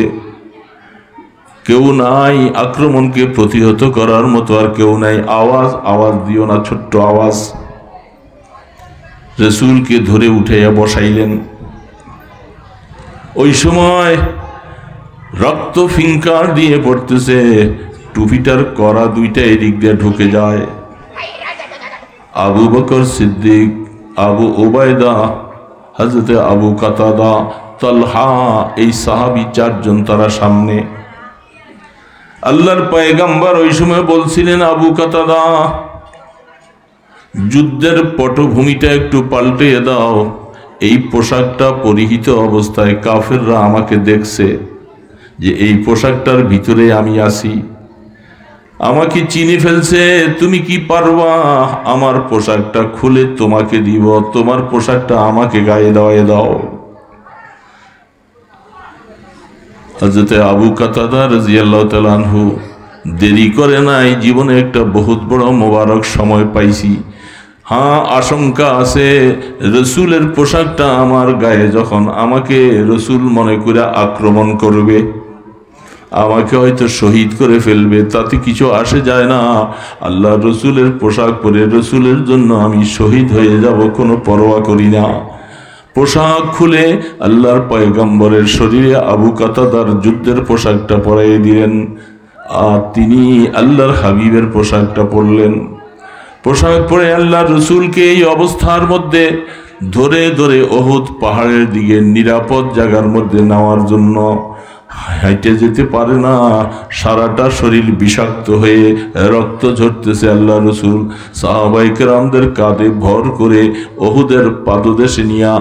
[SPEAKER 1] কেউ নাই আক্রমণকে প্রতিহত করার মতো, আর কেউ নাই, আওয়াজ দিও না, ছোট্ট আওয়াজ। রাসূলকে ধরে উঠাইয়া বসাইলেন। ওই সময় রক্ত ফিঙ্কার দিয়ে পড়তেছে, টুপিটার কড়া দুইটা এদিক দিয়ে ঢুকে যায়। আবু বকর সিদ্দিক, আবু উবায়দা, হযরত আবু কাতাদা, তালহা, এই সাহাবী চারজন তারা সামনে। আল্লাহর পয়গম্বর ওই সময় বলছিলেন, আবু কাতাদা, যুদ্ধের পটভূমিটা একটু পাল্টে দাও, এই পোশাকটা পরিহিত অবস্থায় কাফেররা আমাকে দেখছে যে এই পোশাকটার ভিতরে আমি আছি, আমাকে চিনে ফেলছে, তুমি কি পারবা আমার পোশাকটা খুলে তোমাকে দিব, তোমার পোশাকটা আমাকে গায়ে দেওয়ায় দাও। হযরত আবু কাতাদা রাদিয়াল্লাহু তাআলা আনহু দেরি করে নাই, জীবনে একটা বহুত বড় মোবারক সময় পাইছি। হ্যাঁ, আশঙ্কা আছে রসুলের পোশাকটা আমার গায়ে যখন আমাকে রসুল মনে করে আক্রমণ করবে, আমাকে হয়তো শহীদ করে ফেলবে, তাতে কিছু আসে যায় না। আল্লাহ রসুলের পোশাক পরে রসুলের জন্য আমি শহীদ হয়ে যাব, কোনো পরোয়া করি না। পোশাক খুলে আল্লাহর পয়গম্বরের শরীরে আবু কাতাদার যুদ্ধের পোশাকটা পরাইয়ে দিলেন, আর তিনি আল্লাহর হাবিবের পোশাকটা পরলেন। পোশাক পরে আল্লাহ রসুলকে এই অবস্থার মধ্যে ধরে ধরে উহুদ পাহাড়ের দিকে নিরাপদ জায়গার মধ্যে নেওয়ার জন্য, হাইটে যেতে পারে না, সারাটা শরীর বিষাক্ত হয়ে রক্ত ঝরতেছে। আল্লাহ রসুল সাহাবায়ে কেরামদের কাঁধে ভর করে উহুদের পাদদেশে নিয়া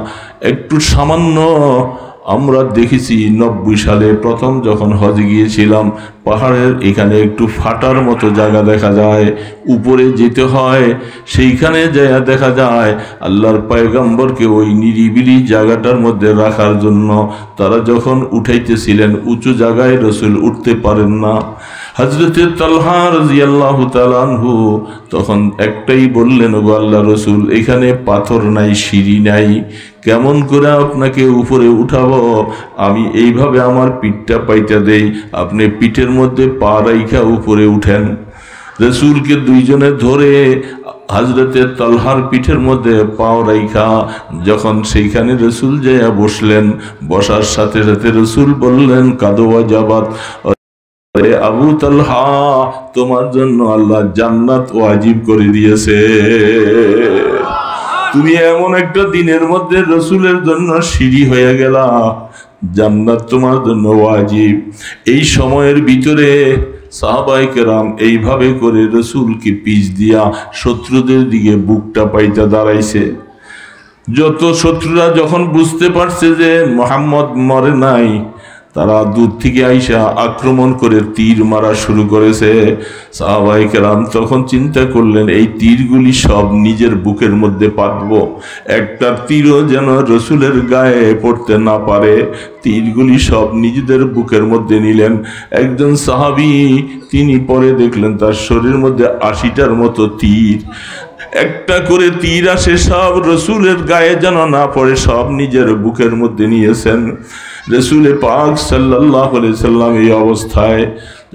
[SPEAKER 1] একটু সামান্য আমরা দেখেছি 90 সালে প্রথম যখন হজে গিয়েছিলাম, পাহাড়ের এখানে একটু ফাটার মতো জায়গা দেখা যায়, উপরে যেতে হয়। সেইখানে যাইয়া দেখা যায় আল্লাহর পয়গম্বরকে ওই নিরিবিলি জায়গাটার মধ্যে রাখার জন্য তারা যখন উঠাইতেছিলেন, উঁচু জায়গায় রাসূল উঠতে পারেন না। হযরতে তালহা রাদিয়াল্লাহু তাআলা আনহু তখন একটাই বললেন, ওগো আল্লাহর রাসূল, এখানে পাথর নাই, সিঁড়ি নাই, কেমন করে আপনাকে উপরে উঠাবো? আমি এইভাবে আমার পিঠটা পাইটা দেই, আপনি পিঠের মধ্যে পা রাইখা উপরে উঠেন। রাসূলকে দুইজনে ধরে হযরতে তালহার পিঠের মধ্যে পাও রাইখা যখন সেইখানে রাসূল যাইয়া বসলেন, বসার সাথে সাথে রাসূল বললেন, কাদো ওয়াজাবাত, আবু তালহা, তোমার জন্য আল্লাহ জান্নাত ওয়াজিব করে দিয়েছে। তুমি এমন একটা দিনের মধ্যে রাসূলের জন্য সিঁড়ি হয়ে গেলা, জান্নাত তোমার জন্য ওয়াজিব। এই সময়ের ভিতরে সাহাবায়ে কেরাম এইভাবে করে রাসূলকে পিছ দিয়া শত্রুদের দিকে বুকটা পাইতা দাঁড়াইছে। যত শত্রুরা যখন বুঝতে পারছে যে মুহাম্মদ মরে নাই, তারা দূর থেকে আইসা আক্রমণ করে তীর মারা শুরু করেছে। সাহাবায়ে কেরাম তখন চিন্তা করলেন, এই তীরগুলি সব নিজের বুকের মধ্যে পাতবো, একটা তীরও যেন রাসূলের গায়ে পড়তে না পারে। তীরগুলি সব নিজেদের বুকের মধ্যে নিলেন। একজন সাহাবী তিনি পরে দেখলেন তার শরীরের মধ্যে 80টার মতো তীর, একটা করে তীর আসে, সব রাসূলের গায়ে যেন না পড়ে, সব নিজের বুকের মধ্যে নিয়েছেন। রাসূল পাক সাল্লাল্লাহু আলাইহি সাল্লাম এই অবস্থায়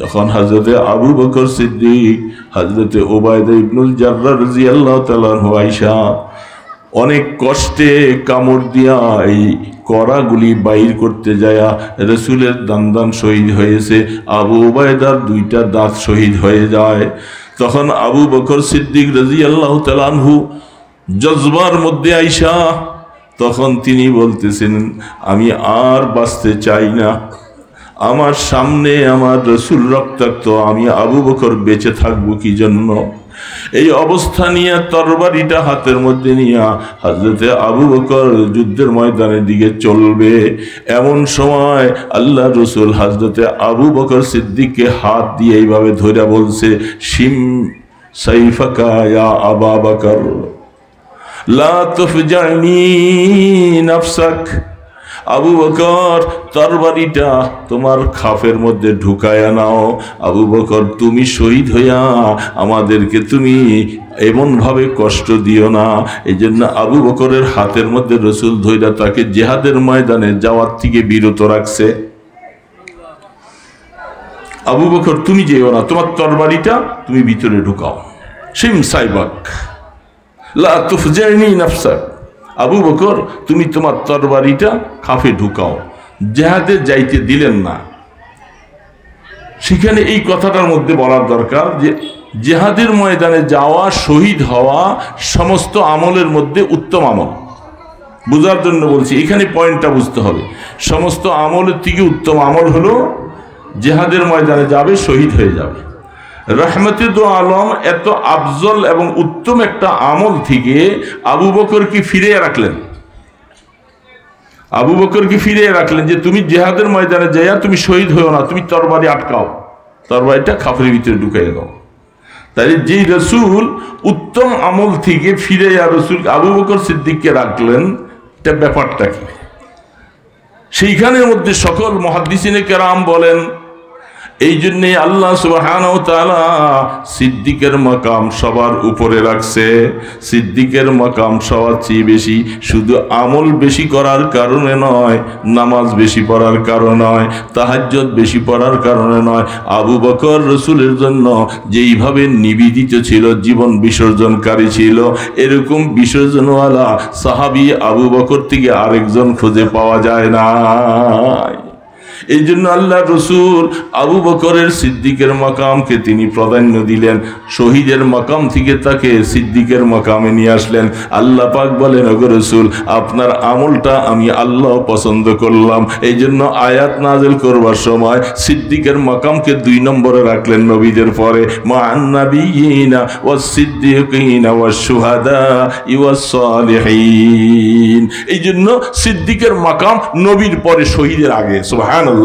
[SPEAKER 1] যখন হযরতে আবু বকর সিদ্দিক, হযরতে উবাইদা ইবনুল জাররাহ রাদিয়াল্লাহু তাআলা আনহু আয়েশা অনেক কষ্টে কামড় দিয়া এই কড়াগুলি বাইর করতে যায়া রাসূলের দান শহীদ হয়েছে, আবু উবাইদার 2টা দাঁত শহীদ হয়ে যায়। তখন আবু বকর সিদ্দিক রাদিয়াল্লাহু তাআলা আনহু জজবার মধ্যে আয়েশা তখন তিনি বলতেছেন, আমি আর বাঁচতে চাই না, আমার সামনে আমার রাসূল রক্তাক্ত, আমি আবু বকর বেঁচে থাকবো কি জন্য? এই অবস্থা নিয়ে তরবারিটা হাতের মধ্যে নিয়ে হযরতে আবু বকর যুদ্ধের ময়দানের দিকে চলবে। এমন সময় আল্লাহ রাসূল হযরতে আবু বকর সিদ্দিককে হাত দিয়ে এইভাবে ধরে বলছে, শিম সাইফাকা ইয়া আবা বকর লা তুফজানি নাফসাক, আবু বকর তরবারিটা তোমার খাফের মধ্যে ঢুকায়া নাও। আবু বকর তুমি শহীদ হইয়া আমাদেরকে তুমি এমন ভাবে কষ্ট দিও না। এই জন্য আবু বকরের হাতের মধ্যে রাসূল ধইরা তাকে জিহাদের ময়দানে যাওয়ার থেকে বিরত রাখছে। আবু বকর তুমি যেও না, তোমার তরবারিটা তুমি ভিতরে ঢুকাও। শিম সাইবাক লা তুফজানি নাফসাক, আবু বকর তুমি তোমার তরবারিটা খাফে ঢুকাও। জিহাদে যাইতে দিলেন না। সেখানে এই কথাটার মধ্যে বলার দরকার যে জিহাদের ময়দানে যাওয়া, শহীদ হওয়া সমস্ত আমলের মধ্যে উত্তম আমল। বোঝার জন্য বলছি, এখানে পয়েন্টটা বুঝতে হবে। সমস্ত আমলের থেকে উত্তম আমল হলো জিহাদের ময়দানে যাবে, শহীদ হয়ে যাবে। রহমতে দো আলম এত আফজল এবং উত্তম একটা আমল থেকে আবু বকরকে ফিরিয়ে রাখলেন। আবু বকরকে ফিরিয়ে রাখলেন যে তুমি জিহাদের ময়দানে যাইয়া তুমি শহীদ হইও না, তুমি তরবারি আটকাও, তরবারিটা খাফের ভিতরে ঢুকাইয়া দাও। তাই যে রাসূল উত্তম আমল থেকে ফিরে রাসূল আবু বকর সিদ্দিককে রাখলেন, এটা ব্যাপারটা কি? সেইখানের মধ্যে সকল মুহাদ্দিসিনে কেরাম বলেন, এই জন্যে আল্লাহ সুবহানাহু ওয়া তাআলা সিদ্দিকের মাকাম সবার উপরে রাখছে। সিদ্দিকের মাকাম সবার চেয়ে বেশি, শুধু আমল বেশি করার কারণে নয়, নামাজ বেশি পড়ার কারণে নয়, তাহাজ্জুদ বেশি পড়ার কারণে নয়। আবু বকর রাসূলের জন্য যেইভাবে নিবেদিত ছিল, জীবন বিসর্জনকারী ছিল, এরকম বিসর্জনওয়ালা সাহাবী আবু বকর থেকে আরেকজন খুঁজে পাওয়া যায় না। এই জন্য আল্লাহ রসুল আবু বকরের সিদ্দিকের মাকামকে তিনি প্রাধান্য দিলেন, শহীদের মাকাম থেকে তাকে সিদ্দিকের মাকামে নিয়ে আসলেন। আল্লাহ পাক বলেন, ওগো রসুল, আপনার আমলটা আমি আল্লাহ পছন্দ করলাম, এই জন্য আয়াত নাযিল করবার সময় সিদ্দিকের মাকামকে 2 নম্বরে রাখলেন নবীদের পরে। মা'আন নাবিয়িনা ওয়াস সিদ্দিকিনা ওয়াস শুহাদা ওয়াস সালিহিন। এই জন্য সিদ্দিকের মাকাম নবীর পরে, শহীদের আগে। সুবহানাল্লাহ।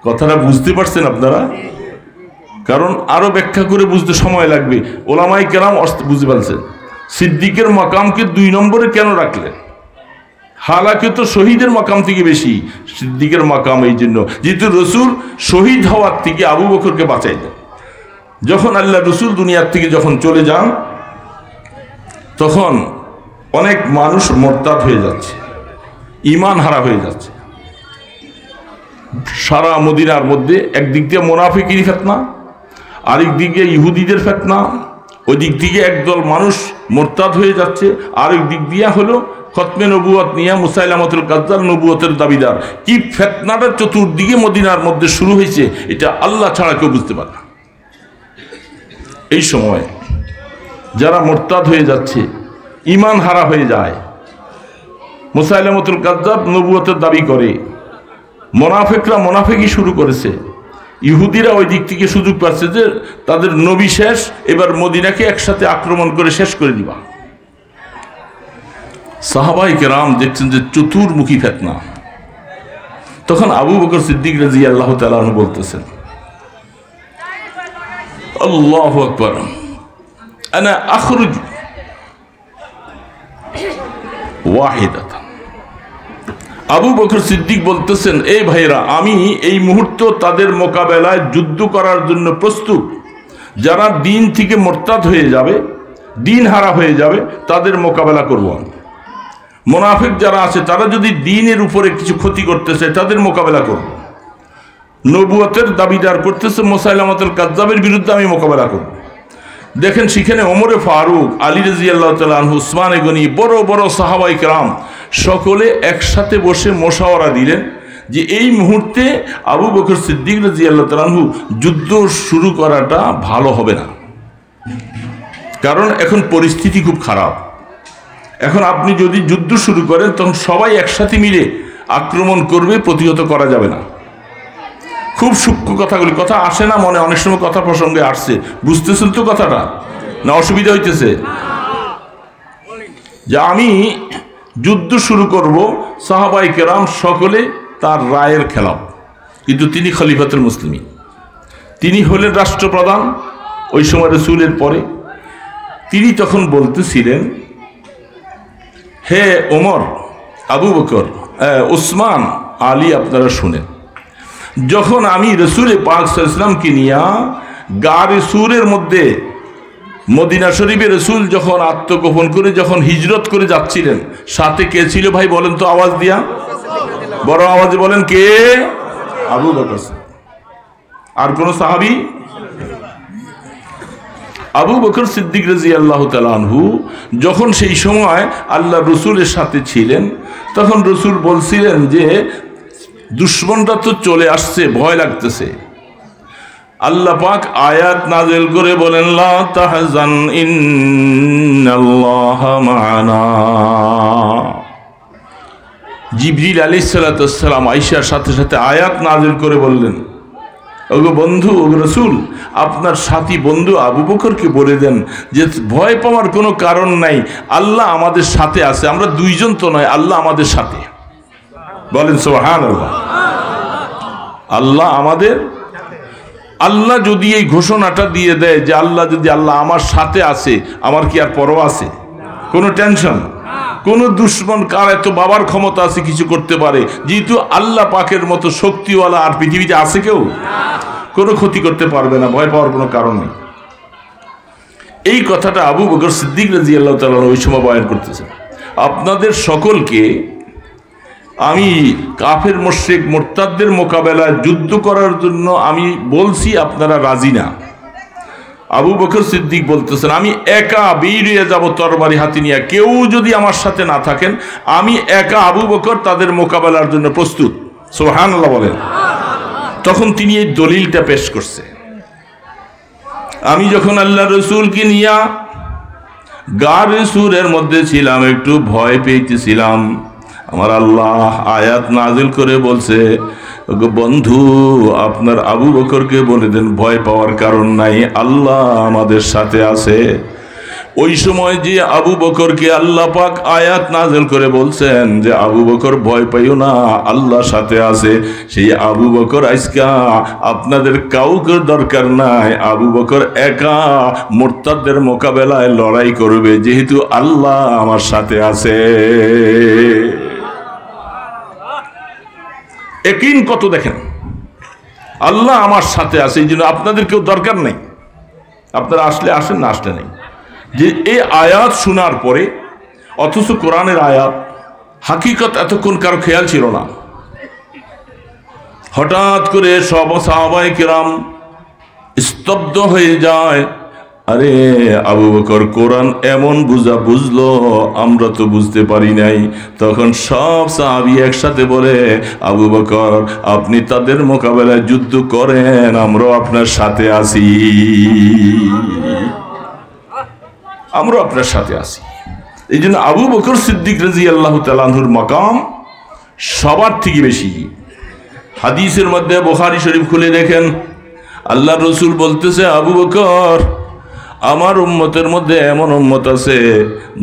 [SPEAKER 1] কথাটা বুঝতে পারছেন আপনারা? কারণ আরো ব্যাখ্যা করে বুঝতে সময় লাগবে। ওলামায়ে কেরাম বুঝতে পারছেন সিদ্দিকের মাকামকে 2 নম্বরে কেন রাখলেন। হালাকে তো শহীদের মাকাম থেকে বেশি সিদ্দিকের মাকাম, এই জন্য যেহেতু রসুল শহীদ হওয়ার থেকে আবু বকরকে বাঁচাইলেন। যখন আল্লাহ রসুল দুনিয়ার থেকে যখন চলে যান, তখন অনেক মানুষ মোরতাদ হয়ে যাচ্ছে, ঈমান হারা হয়ে যাচ্ছে। সারা মদিনার মধ্যে একদিক দিয়ে মুনাফিকের ফিতনা, আরেক দিকে ইহুদিদের ফিতনা, ওই দিক থেকে একদল মানুষ মোরতাদ হয়ে যাচ্ছে, আরেক দিক দিয়ে হলো খতমে নবুয়ত নিয়ে মুসাইলামাতুল কাজ্জাব নবুয়তের দাবিদার। কি ফিতনাটা চতুর্দিকে মদিনার মধ্যে শুরু হয়েছে, এটা আল্লাহ ছাড়া কেউ বুঝতে পারে না। এই সময় যারা মোরতাদ হয়ে যাচ্ছে, ঈমান হারা হয়ে যায়, মুসাইলামাতুল কাজ্জাব নবুয়তের দাবি করে, মুনাফিকরা মুনাফিকি শুরু করেছে, ইহুদিরা ওই দিক থেকে সুযোগ পাচ্ছে যে তাদের নবী শেষ, এবার মদিনাকে একসাথে আক্রমণ করে শেষ করে দিবা। সাহাবায়ে কেরাম দেখছেন যে চতুর্মুখী ফিতনা। তখন আবু বকর সিদ্দিক রাদিয়াল্লাহু তাআলা আনহু বলতেছেন, আল্লাহু আকবার, আনা আখরুজ ওয়াহিদাতান। আবু বকর সিদ্দিক বলতেছেন, এই ভাইরা, আমি এই মুহূর্ত তাদের মোকাবেলায় যুদ্ধ করার জন্য প্রস্তুত। যারা দিন থেকে মোরতাদ হয়ে যাবে, দিন হারা হয়ে যাবে, তাদের মোকাবেলা করব আমি। মুনাফিক যারা আছে তারা যদি দ্বীনের উপরে কিছু ক্ষতি করতেছে, তাদের মোকাবেলা করব। নবুয়তের দাবিদার করতেছে মুসাইলামাতুল কাজ্জাবের বিরুদ্ধে আমি মোকাবেলা করব। দেখেন সেখানে ওমরে ফারুক, আলী রাদিয়াল্লাহু তাআলা আনহু, উসমান গনি, বড় বড় সাহাবায়ে কেরাম সকলে একসাথে বসে মুশাওয়ারা দিলেন যে এই মুহূর্তে আবু বকর সিদ্দিক রাদিয়াল্লাহু তাআলা আনহু যুদ্ধ শুরু করাটা ভালো হবে না। কারণ এখন পরিস্থিতি খুব খারাপ। এখন আপনি যদি যুদ্ধ শুরু করেন, তখন সবাই একসাথে মিলে আক্রমণ করবে, প্রতিহত করা যাবে না। খুব সূক্ষ্ম কথাগুলি, কথা আসে না মনে, অনেক সময় কথা প্রসঙ্গে আসছে, বুঝতেছেন তো কথাটা, না অসুবিধা হইতেছে? যে আমি যুদ্ধ শুরু করব, সাহাবায়ে কেরাম সকলে তার রায়ের খেলাফ, কিন্তু তিনি খলিফাতুল মুসলিমিন, তিনি হলেন রাষ্ট্রপ্রধান ওই সময় রাসূলের পরে। তিনি তখন বলতেছিলেন, হে ওমর, আবু বকর, উসমান, আলী, আপনারা শুনেন, যখন আমি রাসূল পাক সাল্লাল্লাহু আলাইহি ওয়াসাল্লামকে নিয়ে গারে সুরের মধ্যে মদিনা শরীফে রাসূল যখন আত্মগোপন করে যখন হিজরত করে যাচ্ছিলেন, সাথে কে ছিল ভাই বলেন তো, আওয়াজ দিয়া, বড় আওয়াজে বলেন, কে? আবু বকর। আর কোন সাহাবী? আবু বকর সিদ্দিক রাদিয়াল্লাহু তাআলা আনহু যখন সেই সময় আল্লাহ রসুলের সাথে ছিলেন, তখন রসুল বলছিলেন যে দুশমনরা তো চলে আসছে, ভয় লাগতেছে। আল্লাহ পাক আয়াত নাযিল করে বলেন, লা তাহজান ইন্নাল্লাহা মা'ানা। জিবরিল আলাইহিস সালাতু ওয়াস সালাম আয়েশার সাথে সাথে আয়াত নাযিল করে বললেন, ওগো বন্ধু, ওগো রাসূল, আপনার সাথী বন্ধু আবু বকরকে বলে দেন যে ভয় পাওয়ার কোনো কারণ নাই, আল্লাহ আমাদের সাথে আছে, আমরা দুইজন তো নয়, আল্লাহ আমাদের সাথে। বলেন সুবহানাল্লাহ। আল্লাহ আমাদের, আল্লাহ যদি এই ঘোষণাটা দিয়ে দেয় যে আল্লাহ আমার সাথে আছে, আমার কি আর পরোয়া আছে? কোনো টেনশন? কোন দুশ্মন কার এত বাবার ক্ষমতা আছে কিছু করতে পারে? যেহেতু আল্লাহ পাকের মতো শক্তিওয়ালা আর পৃথিবীতে আছে কেউ, কোনো ক্ষতি করতে পারবে না, ভয় পাওয়ার কোনো কারণ নেই। এই কথাটা আবু বকর সিদ্দিক রাদিয়াল্লাহু তাআলা ওই সময় বয়ান করতেছেন। আপনাদের সকলকে আমি কাফের মুশরিক মুরতাদদের মোকাবেলায় যুদ্ধ করার জন্য আমি বলছি, আপনারা রাজি না। আবু বকর সিদ্দিক বলতেছেন, আমি একা বেরিয়ে যাব তরবারি হাতে নিয়ে, কেউ যদি আমার সাথে না থাকেন, আমি একা আবু বকর তাদের মোকাবেলার জন্য প্রস্তুত। সুবহানাল্লাহ বলেন। তখন তিনি এই দলিলটা পেশ করছে, আমি যখন আল্লাহ রসুলকে নিয়া গারে সুরের মধ্যে ছিলাম, একটু ভয় পেয়েছিলাম, আমার আল্লাহ আয়াত নাজিল করে বলছে, বন্ধু আপনার আবু বকরকে বলে দেন ভয় পাওয়ার কারণ নাই, আল্লাহ আমাদের সাথে আছে। ওই সময় যে আবু বকরকে আল্লাহ পাক আয়াত নাজিল করে বলছেন যে আবু বকর ভয় পাইও না, আল্লাহ সাথে আছে, সেই আবু বকর আজকা আপনাদের কাউকে দরকার নাই, আবু বকর একা মুরতাদদের মোকাবেলায় লড়াই করবে, যেহেতু আল্লাহ আমার সাথে আছে। একদিন কত দেখেন, আল্লাহ আমার সাথে আছে, এই জন্য আপনাদের কেউ দরকার নেই, আপনারা আসলে আসেন, না আসলে নেই। যে এই আয়াত শোনার পরে, অথচ কোরআনের আয়াত হাকিকত এতক্ষণ কারো খেয়াল ছিল না, হঠাৎ করে সব সাহাবায়ে কেরাম স্তব্ধ হয়ে যায়। আরে আবু বকর কোরআন এমন বুঝলো, আমরা তো বুঝতে পারি নাই। তখন সব সাহাবী একসাথে বলে, আবু বকর আপনি তাদের মোকাবেলায় যুদ্ধ করেন, আমরাও আপনার সাথে আছি, আমরা আপনার সাথে আছি। এই জন্য আবু বকর সিদ্দিক রাদিয়াল্লাহু তাআলা আনহুর মাকাম সবার থেকে বেশি। হাদিসের মধ্যে বুখারী শরীফ খুলে দেখেন, আল্লাহ রসুল বলতেছে, আবু বকর আমার উম্মতের মধ্যে এমন উম্মত আছে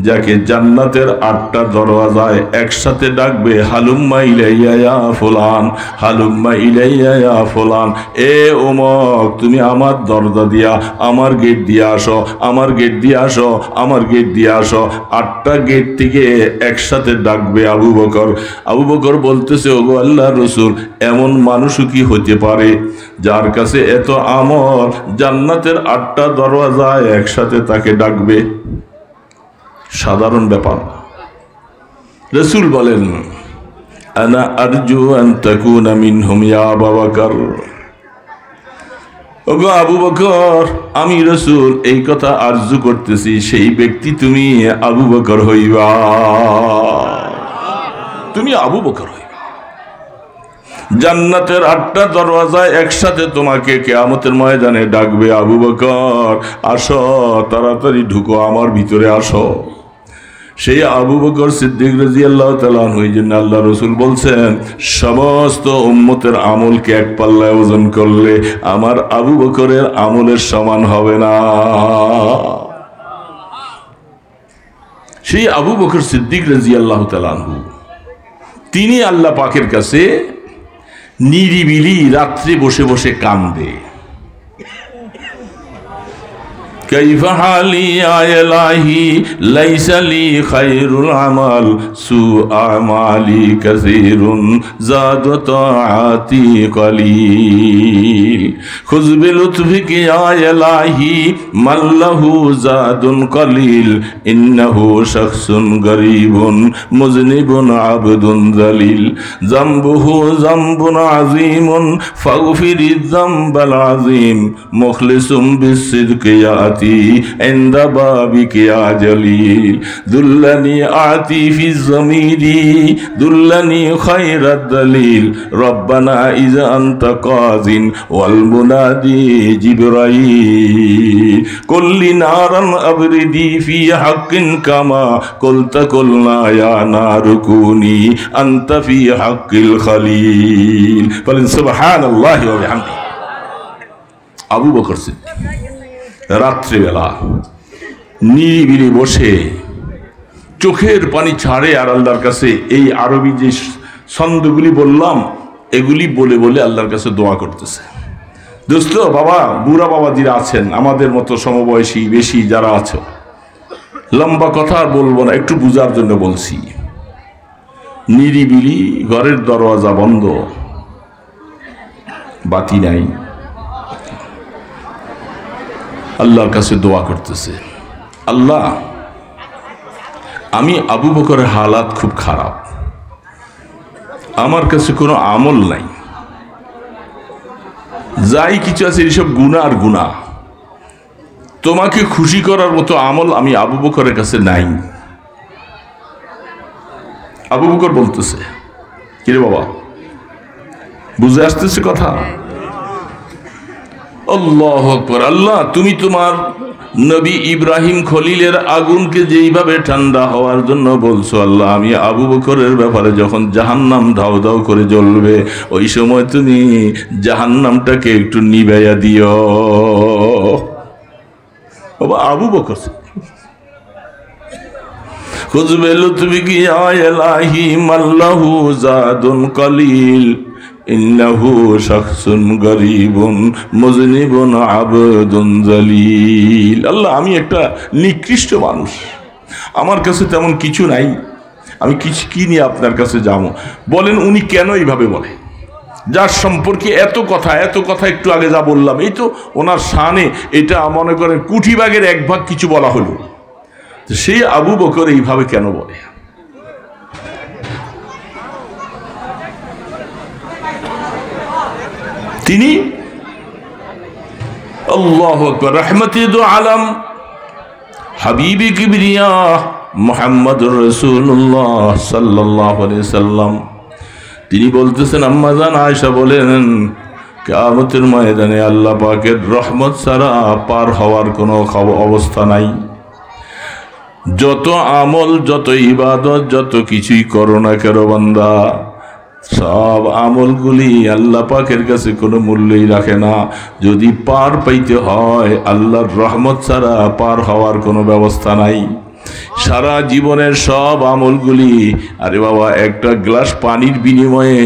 [SPEAKER 1] যাকে জান্নাতের 8টা দরওয়াজায় একসাথে ডাকবে, হালুম্মা ইলাইয়া ইয়া ফুলান, হালুম্মা ইলাইয়া ইয়া ফুলান, এ ওমক তুমি আমার দরজা দিয়া, আমার গেট দিয়ে আসো, আমার গেট দিয়ে আসো, আমার গেট দিয়ে আসো। 8টা গেট থেকে একসাথে ডাকবে আবু বকর। আবু বকর বলতেছে, ওগো আল্লাহর রসুল, এমন মানুষও কি হতে পারে যার কাছে এত আমল, জান্নাতের 8টা দরওয়াজায় একসাথে তাকে ডাকবে? সাধারণ ব্যাপার। রাসূল বলেন, আনা আরজু আন তাকুনা মিনহুম ইয়া আবু বকর। ওগো আবু বকর, আমি রাসূল এই কথা আরজু করতেছি, সেই ব্যক্তি তুমি আবু বকর হইবা, তুমি আবু বকর হইবা। জান্নাতের 8টা দরওয়াজায় একসাথে তোমাকে কিয়ামতের ময়দানে ডাকবে, আবু বকর আসো, তাড়াতাড়ি ঢুকো, আমার ভিতরে আসো। সেই আবু বকর সিদ্দিক রাদিয়াল্লাহু তাআলা আনহু, এই জন্য আল্লাহ রসুল বলছেন, সমস্ত উম্মতের আমলকে এক পাল্লায় ওজন করলে আমার আবু বকরের আমলের সমান হবে না। সেই আবু বকর সিদ্দিক রাদিয়াল্লাহু তাআলা আনহু, তিনি আল্লাহ পাকের কাছে নিরিবিলি রাত্রে বসে বসে কান্দে। কাইফা হালি ইয়া ইলাহি লাইসা লি খায়রুল আমাল সু আমালি কাসীরুন যাদু তাআতি কলিল খুয বিলুতফিকা ইয়া ইলাহি মাল্লাহু যাদুন কলিল ইন্নাহু শাখসুন গরীবুন মুযনিবুন আবদুন যালিল যামবুহু যামবুন আযীমুন ফাগফিরিয যামবাল আযীম মুখলিসুম বিসসিদকি ইয়া عند بابك يا جليل دلني آتي في الضمير دلني خير الدليل ربنا إذا أنت قاضٍ والمنادي جبرائيل كل نارا أبردي في حق كما قلت قلنا يا نار كوني أنت في حق الخليل فسبحان الله وبحمده আবু বকর সিদ্দিক রাত্রিবেলা নিরিবিলি বসে চোখের পানি ছাড়ে আর আল্লাহর কাছে এই আরবি যে ছন্দগুলি বললাম এগুলি বলে বলে আল্লাহর কাছে দোয়া করতেছে। দোস্ত বাবা, বুড়া বাবা যারা আছেন, আমাদের মতো সমবয়সী বেশি যারা আছো, লম্বা কথা আর বলবো না, একটু বুঝার জন্য বলছি। নিরিবিলি, ঘরের দরওয়াজা বন্ধ, বাতি নাই, আল্লাহর কাছে দোয়া করতেছে, আল্লাহ আমি আবু বকরের হালাত খুব খারাপ, আমার কাছে কোনো আমল নাই, যাই কিছু আছে এইসব গুনাহ আর গুনাহ, তোমাকে খুশি করার মতো আমল আমি আবু বকরের কাছে নাই। আবু বকর বলতেছে, কিরে বাবা বুঝে আসতেছে কথা? আল্লাহু আকবার। আল্লাহ তুমি তোমার নবী ইব্রাহিম খলিলের আগুনকে যেইভাবে ঠান্ডা হওয়ার জন্য বলছো, আল্লাহ আমি আবু বকরের ব্যাপারে যখন জাহান্নাম ধাও ধাও করে জ্বলবে ওই সময় তুমি জাহান্নামটাকে একটু নিভাইয়া দিও। বাবা আবু বকর খুজবে লুতফি কি আলাহি মাল্লাহু জাদুন কলিল ইন্নাহু শাখসুন গরীবুন মুযনিবুন আবদুন যালিল। আল্লাহ আমি একটা নিকৃষ্ট মানুষ, আমার কাছে তেমন কিছু নাই, আমি কি নিয়ে আপনার কাছে যাব? বলেন উনি কেন এইভাবে বলে? যার সম্পর্কে এত কথা একটু আগে যা বললাম, এই তো ওনার শানে, এটা মনে করেন কোটি ভাগের এক ভাগ কিছু বলা হলো, সেই আবু বকর এইভাবে কেন বলে? তিনি আল্লাহু আকবার রহমতে দু আলম হাবিবি কিবরিয়া মুহাম্মদুর রাসূলুল্লাহ সাল্লাল্লাহু আলাইহি সাল্লাম, তিনি বলতেছেন, আম্মা জান আয়েশা বলেন, কিয়ামতের ময়দানে আল্লাহ পাকের রহমত ছাড়া পার হওয়ার কোনো অবস্থা নাই। যত আমল, যত ইবাদত, যত কিছুই করো না কেন বান্দা, সব আমলগুলি আল্লাহ পাকের কাছে কোনো মূল্যই রাখে না। যদি পার পাইতে হয় আল্লাহর রহমত ছাড়া পার হওয়ার কোনো ব্যবস্থা নাই। সারা জীবনের সব আমলগুলি, আরে বাবা একটা গ্লাস পানির বিনিময়ে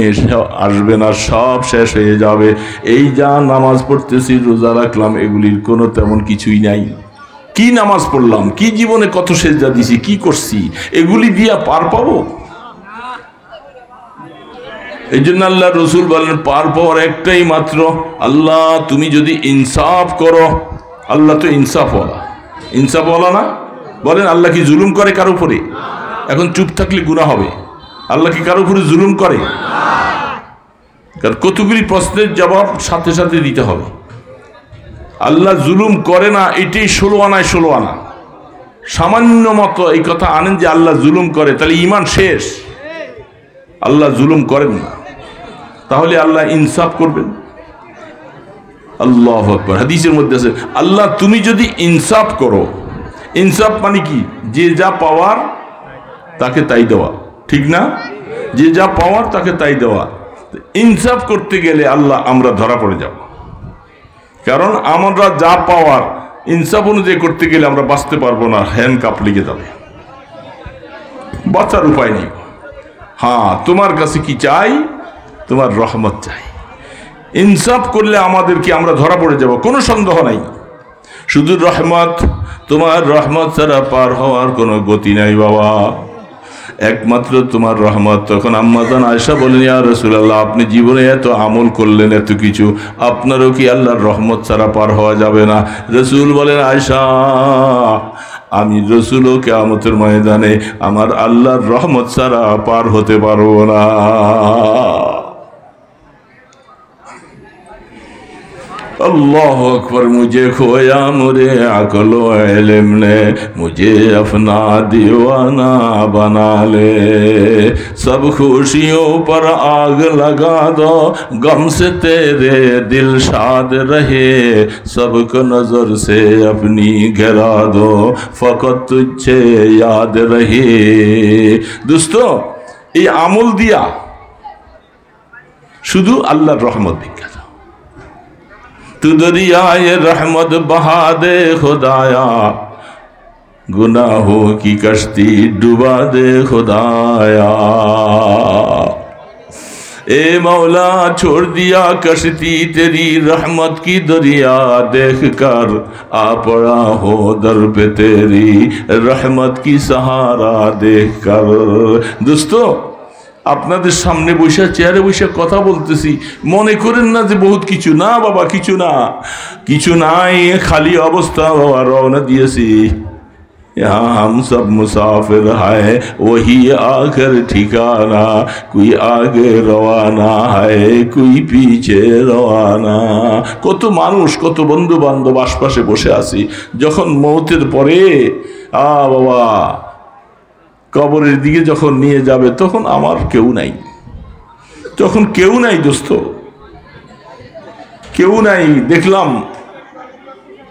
[SPEAKER 1] আসবে না, সব শেষ হয়ে যাবে। এই যা নামাজ পড়তেছি, রোজা রাখলাম, এগুলির কোনো তেমন কিছুই নাই। কি নামাজ পড়লাম, কি জীবনে কত সেজদা দিছি, কি করছি, এগুলি দিয়া পার পাবো? এই জন্য আল্লাহ রসুল বলেন, পার পাওয়ার একটাই মাত্র, আল্লাহ তুমি যদি ইনসাফ করো। আল্লাহ তো ইনসাফওয়ালা না? বলেন আল্লাহ কি জুলুম করে কারো উপরে? এখন চুপ থাকলে গুনাহ হবে। আল্লাহ কি কারো উপরে জুলুম করে? কারণ কতগুলি প্রশ্নের জবাব সাথে সাথে দিতে হবে। আল্লাহ জুলুম করে না, এটাই 16 আনায় 16 আনা। সামান্য মতো এই কথা আনেন যে আল্লাহ জুলুম করে, তাহলে ঈমান শেষ। আল্লাহ জুলুম করেন না, তাহলে আল্লাহ ইনসাফ করবেন। আল্লাহু আকবার। হাদিসের মধ্যে আছে, আল্লাহ তুমি যদি ইনসাফ করো, ইনসাফ মানে কি? যে যা পাওয়ার তাকে তাই দেওয়া, ঠিক না? যে যা পাওয়ার তাকে তাই দেওয়া। ইনসাফ করতে গেলে আল্লাহ আমরা ধরা পড়ে যাব, কারণ আমরা যা পাওয়ার ইনসাফ অনুযায়ী করতে গেলে আমরা বাঁচতে পারবো না, হ্যান্ড কাপ লেগে যাবে, বাঁচার উপায় নেই। হ্যাঁ, তোমার কাছে কি চাই? তোমার রহমত চাই। ইনসাফ করলে আমাদেরকে আমরা ধরা পড়ে যাব, কোনো সন্দেহ নাই। শুধু রহমত, তোমার রহমত ছাড়া পার হওয়ার কোনো গতি নাই বাবা, একমাত্র তোমার রহমত। তখন আম্মা জান আয়েশা বলেন, ইয়া রাসূলুল্লাহ আপনি জীবনে এত আমল করলেন, এত কিছু, আপনারও কি আল্লাহর রহমত ছাড়া পার হওয়া যাবে না? রাসূল বলেন, আয়েশা আমি রাসূলও কিয়ামতের ময়দানে আমার আল্লাহর রহমত ছাড়া পার হতে পারবো না। अल्लाह अकबर। मुझे खोया मुझे अकल इल्म ने, मुझे अपना दीवाना बना ले। सब खुशियों पर आग लगा दो, गम से तेरे दिल शाद रहे। सबको नजर से अपनी गिरा दो, फकत तुझे याद रहे। दोस्तों ये আমল দিয়া শুধু আল্লাহর রহমত ভিক্ষা দাও। तू दरियाए रहमत बहा दे खुदाया, गुनाहों की कश्ती डुबा दे खुदाया। ए मौला छोड़ दिया कश्ती तेरी रहमत की दरिया, देख कर आ पड़ा हो दर पे तेरी रहमत की सहारा देख कर। दोस्तों আপনাদের সামনে বসে চেয়ারে বসে কথা বলতেছি, মনে করেন না যে বহুত কিছু, না বাবা, কিছু না, কিছু নাই, খালি অবস্থা বাবা, রওনা দিয়েছি। यहाँ हम सब मुसाफिर है, वही आखिर ठिकाना, कोई आगे रवाना है, कोई पीछे रवाना। কত মানুষ, কত বন্ধু বান্ধব আশপাশে বসে আছি, যখন মৌতের পরে বাবা কবরের দিকে যখন নিয়ে যাবে তখন আমার কেউ নাই, তখন কেউ নাই দোস্ত। কেউ নাই। দেখলাম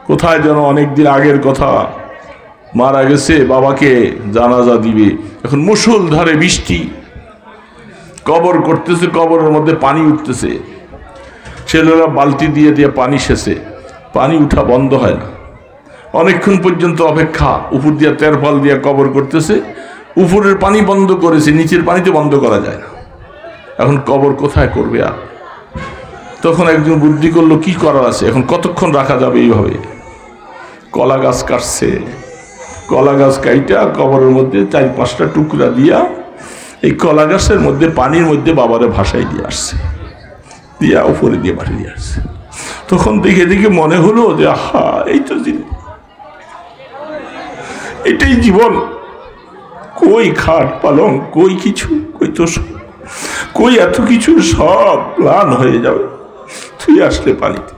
[SPEAKER 1] কোথায় যেন অনেকদিন আগের কথা, মারা গেছে, বাবাকে জানাজা দিবে, এখন মুষলধারে বৃষ্টি, কবর করতেছে, কবরের মধ্যে পানি উঠতেছে, ছেলেরা বালতি দিয়ে দিয়ে পানি সেচে, পানি উঠা বন্ধ হয় না, অনেকক্ষণ পর্যন্ত অপেক্ষা, উপর দিয়ে তেরপাল দিয়ে কবর করতেছে, উপরের পানি বন্ধ করেছে, নিচের পানিতে বন্ধ করা যায় না, এখন কবর কোথায় করবে? আর তখন একজন বুদ্ধি করলো কি করার আছে, এখন কতক্ষণ রাখা যাবে এইভাবে? কলা গাছ কাটছে, কলা গাছ কাইটা কবরের মধ্যে 4-5টা টুকরা দিয়া এই কলা গাছের মধ্যে পানির মধ্যে বাবারে ভাসাই দিয়ে আসছে, দিয়া উপরে দিয়ে বাড়ি দিয়ে আসছে। তখন দেখে দেখে মনে হলো যে আহা, এই তো এটাই জীবন, কই খাট পালং, কই কিছু, কই তো কই এত কিছু, সব প্লান হয়ে যাবে তুই আসলে পানিতে।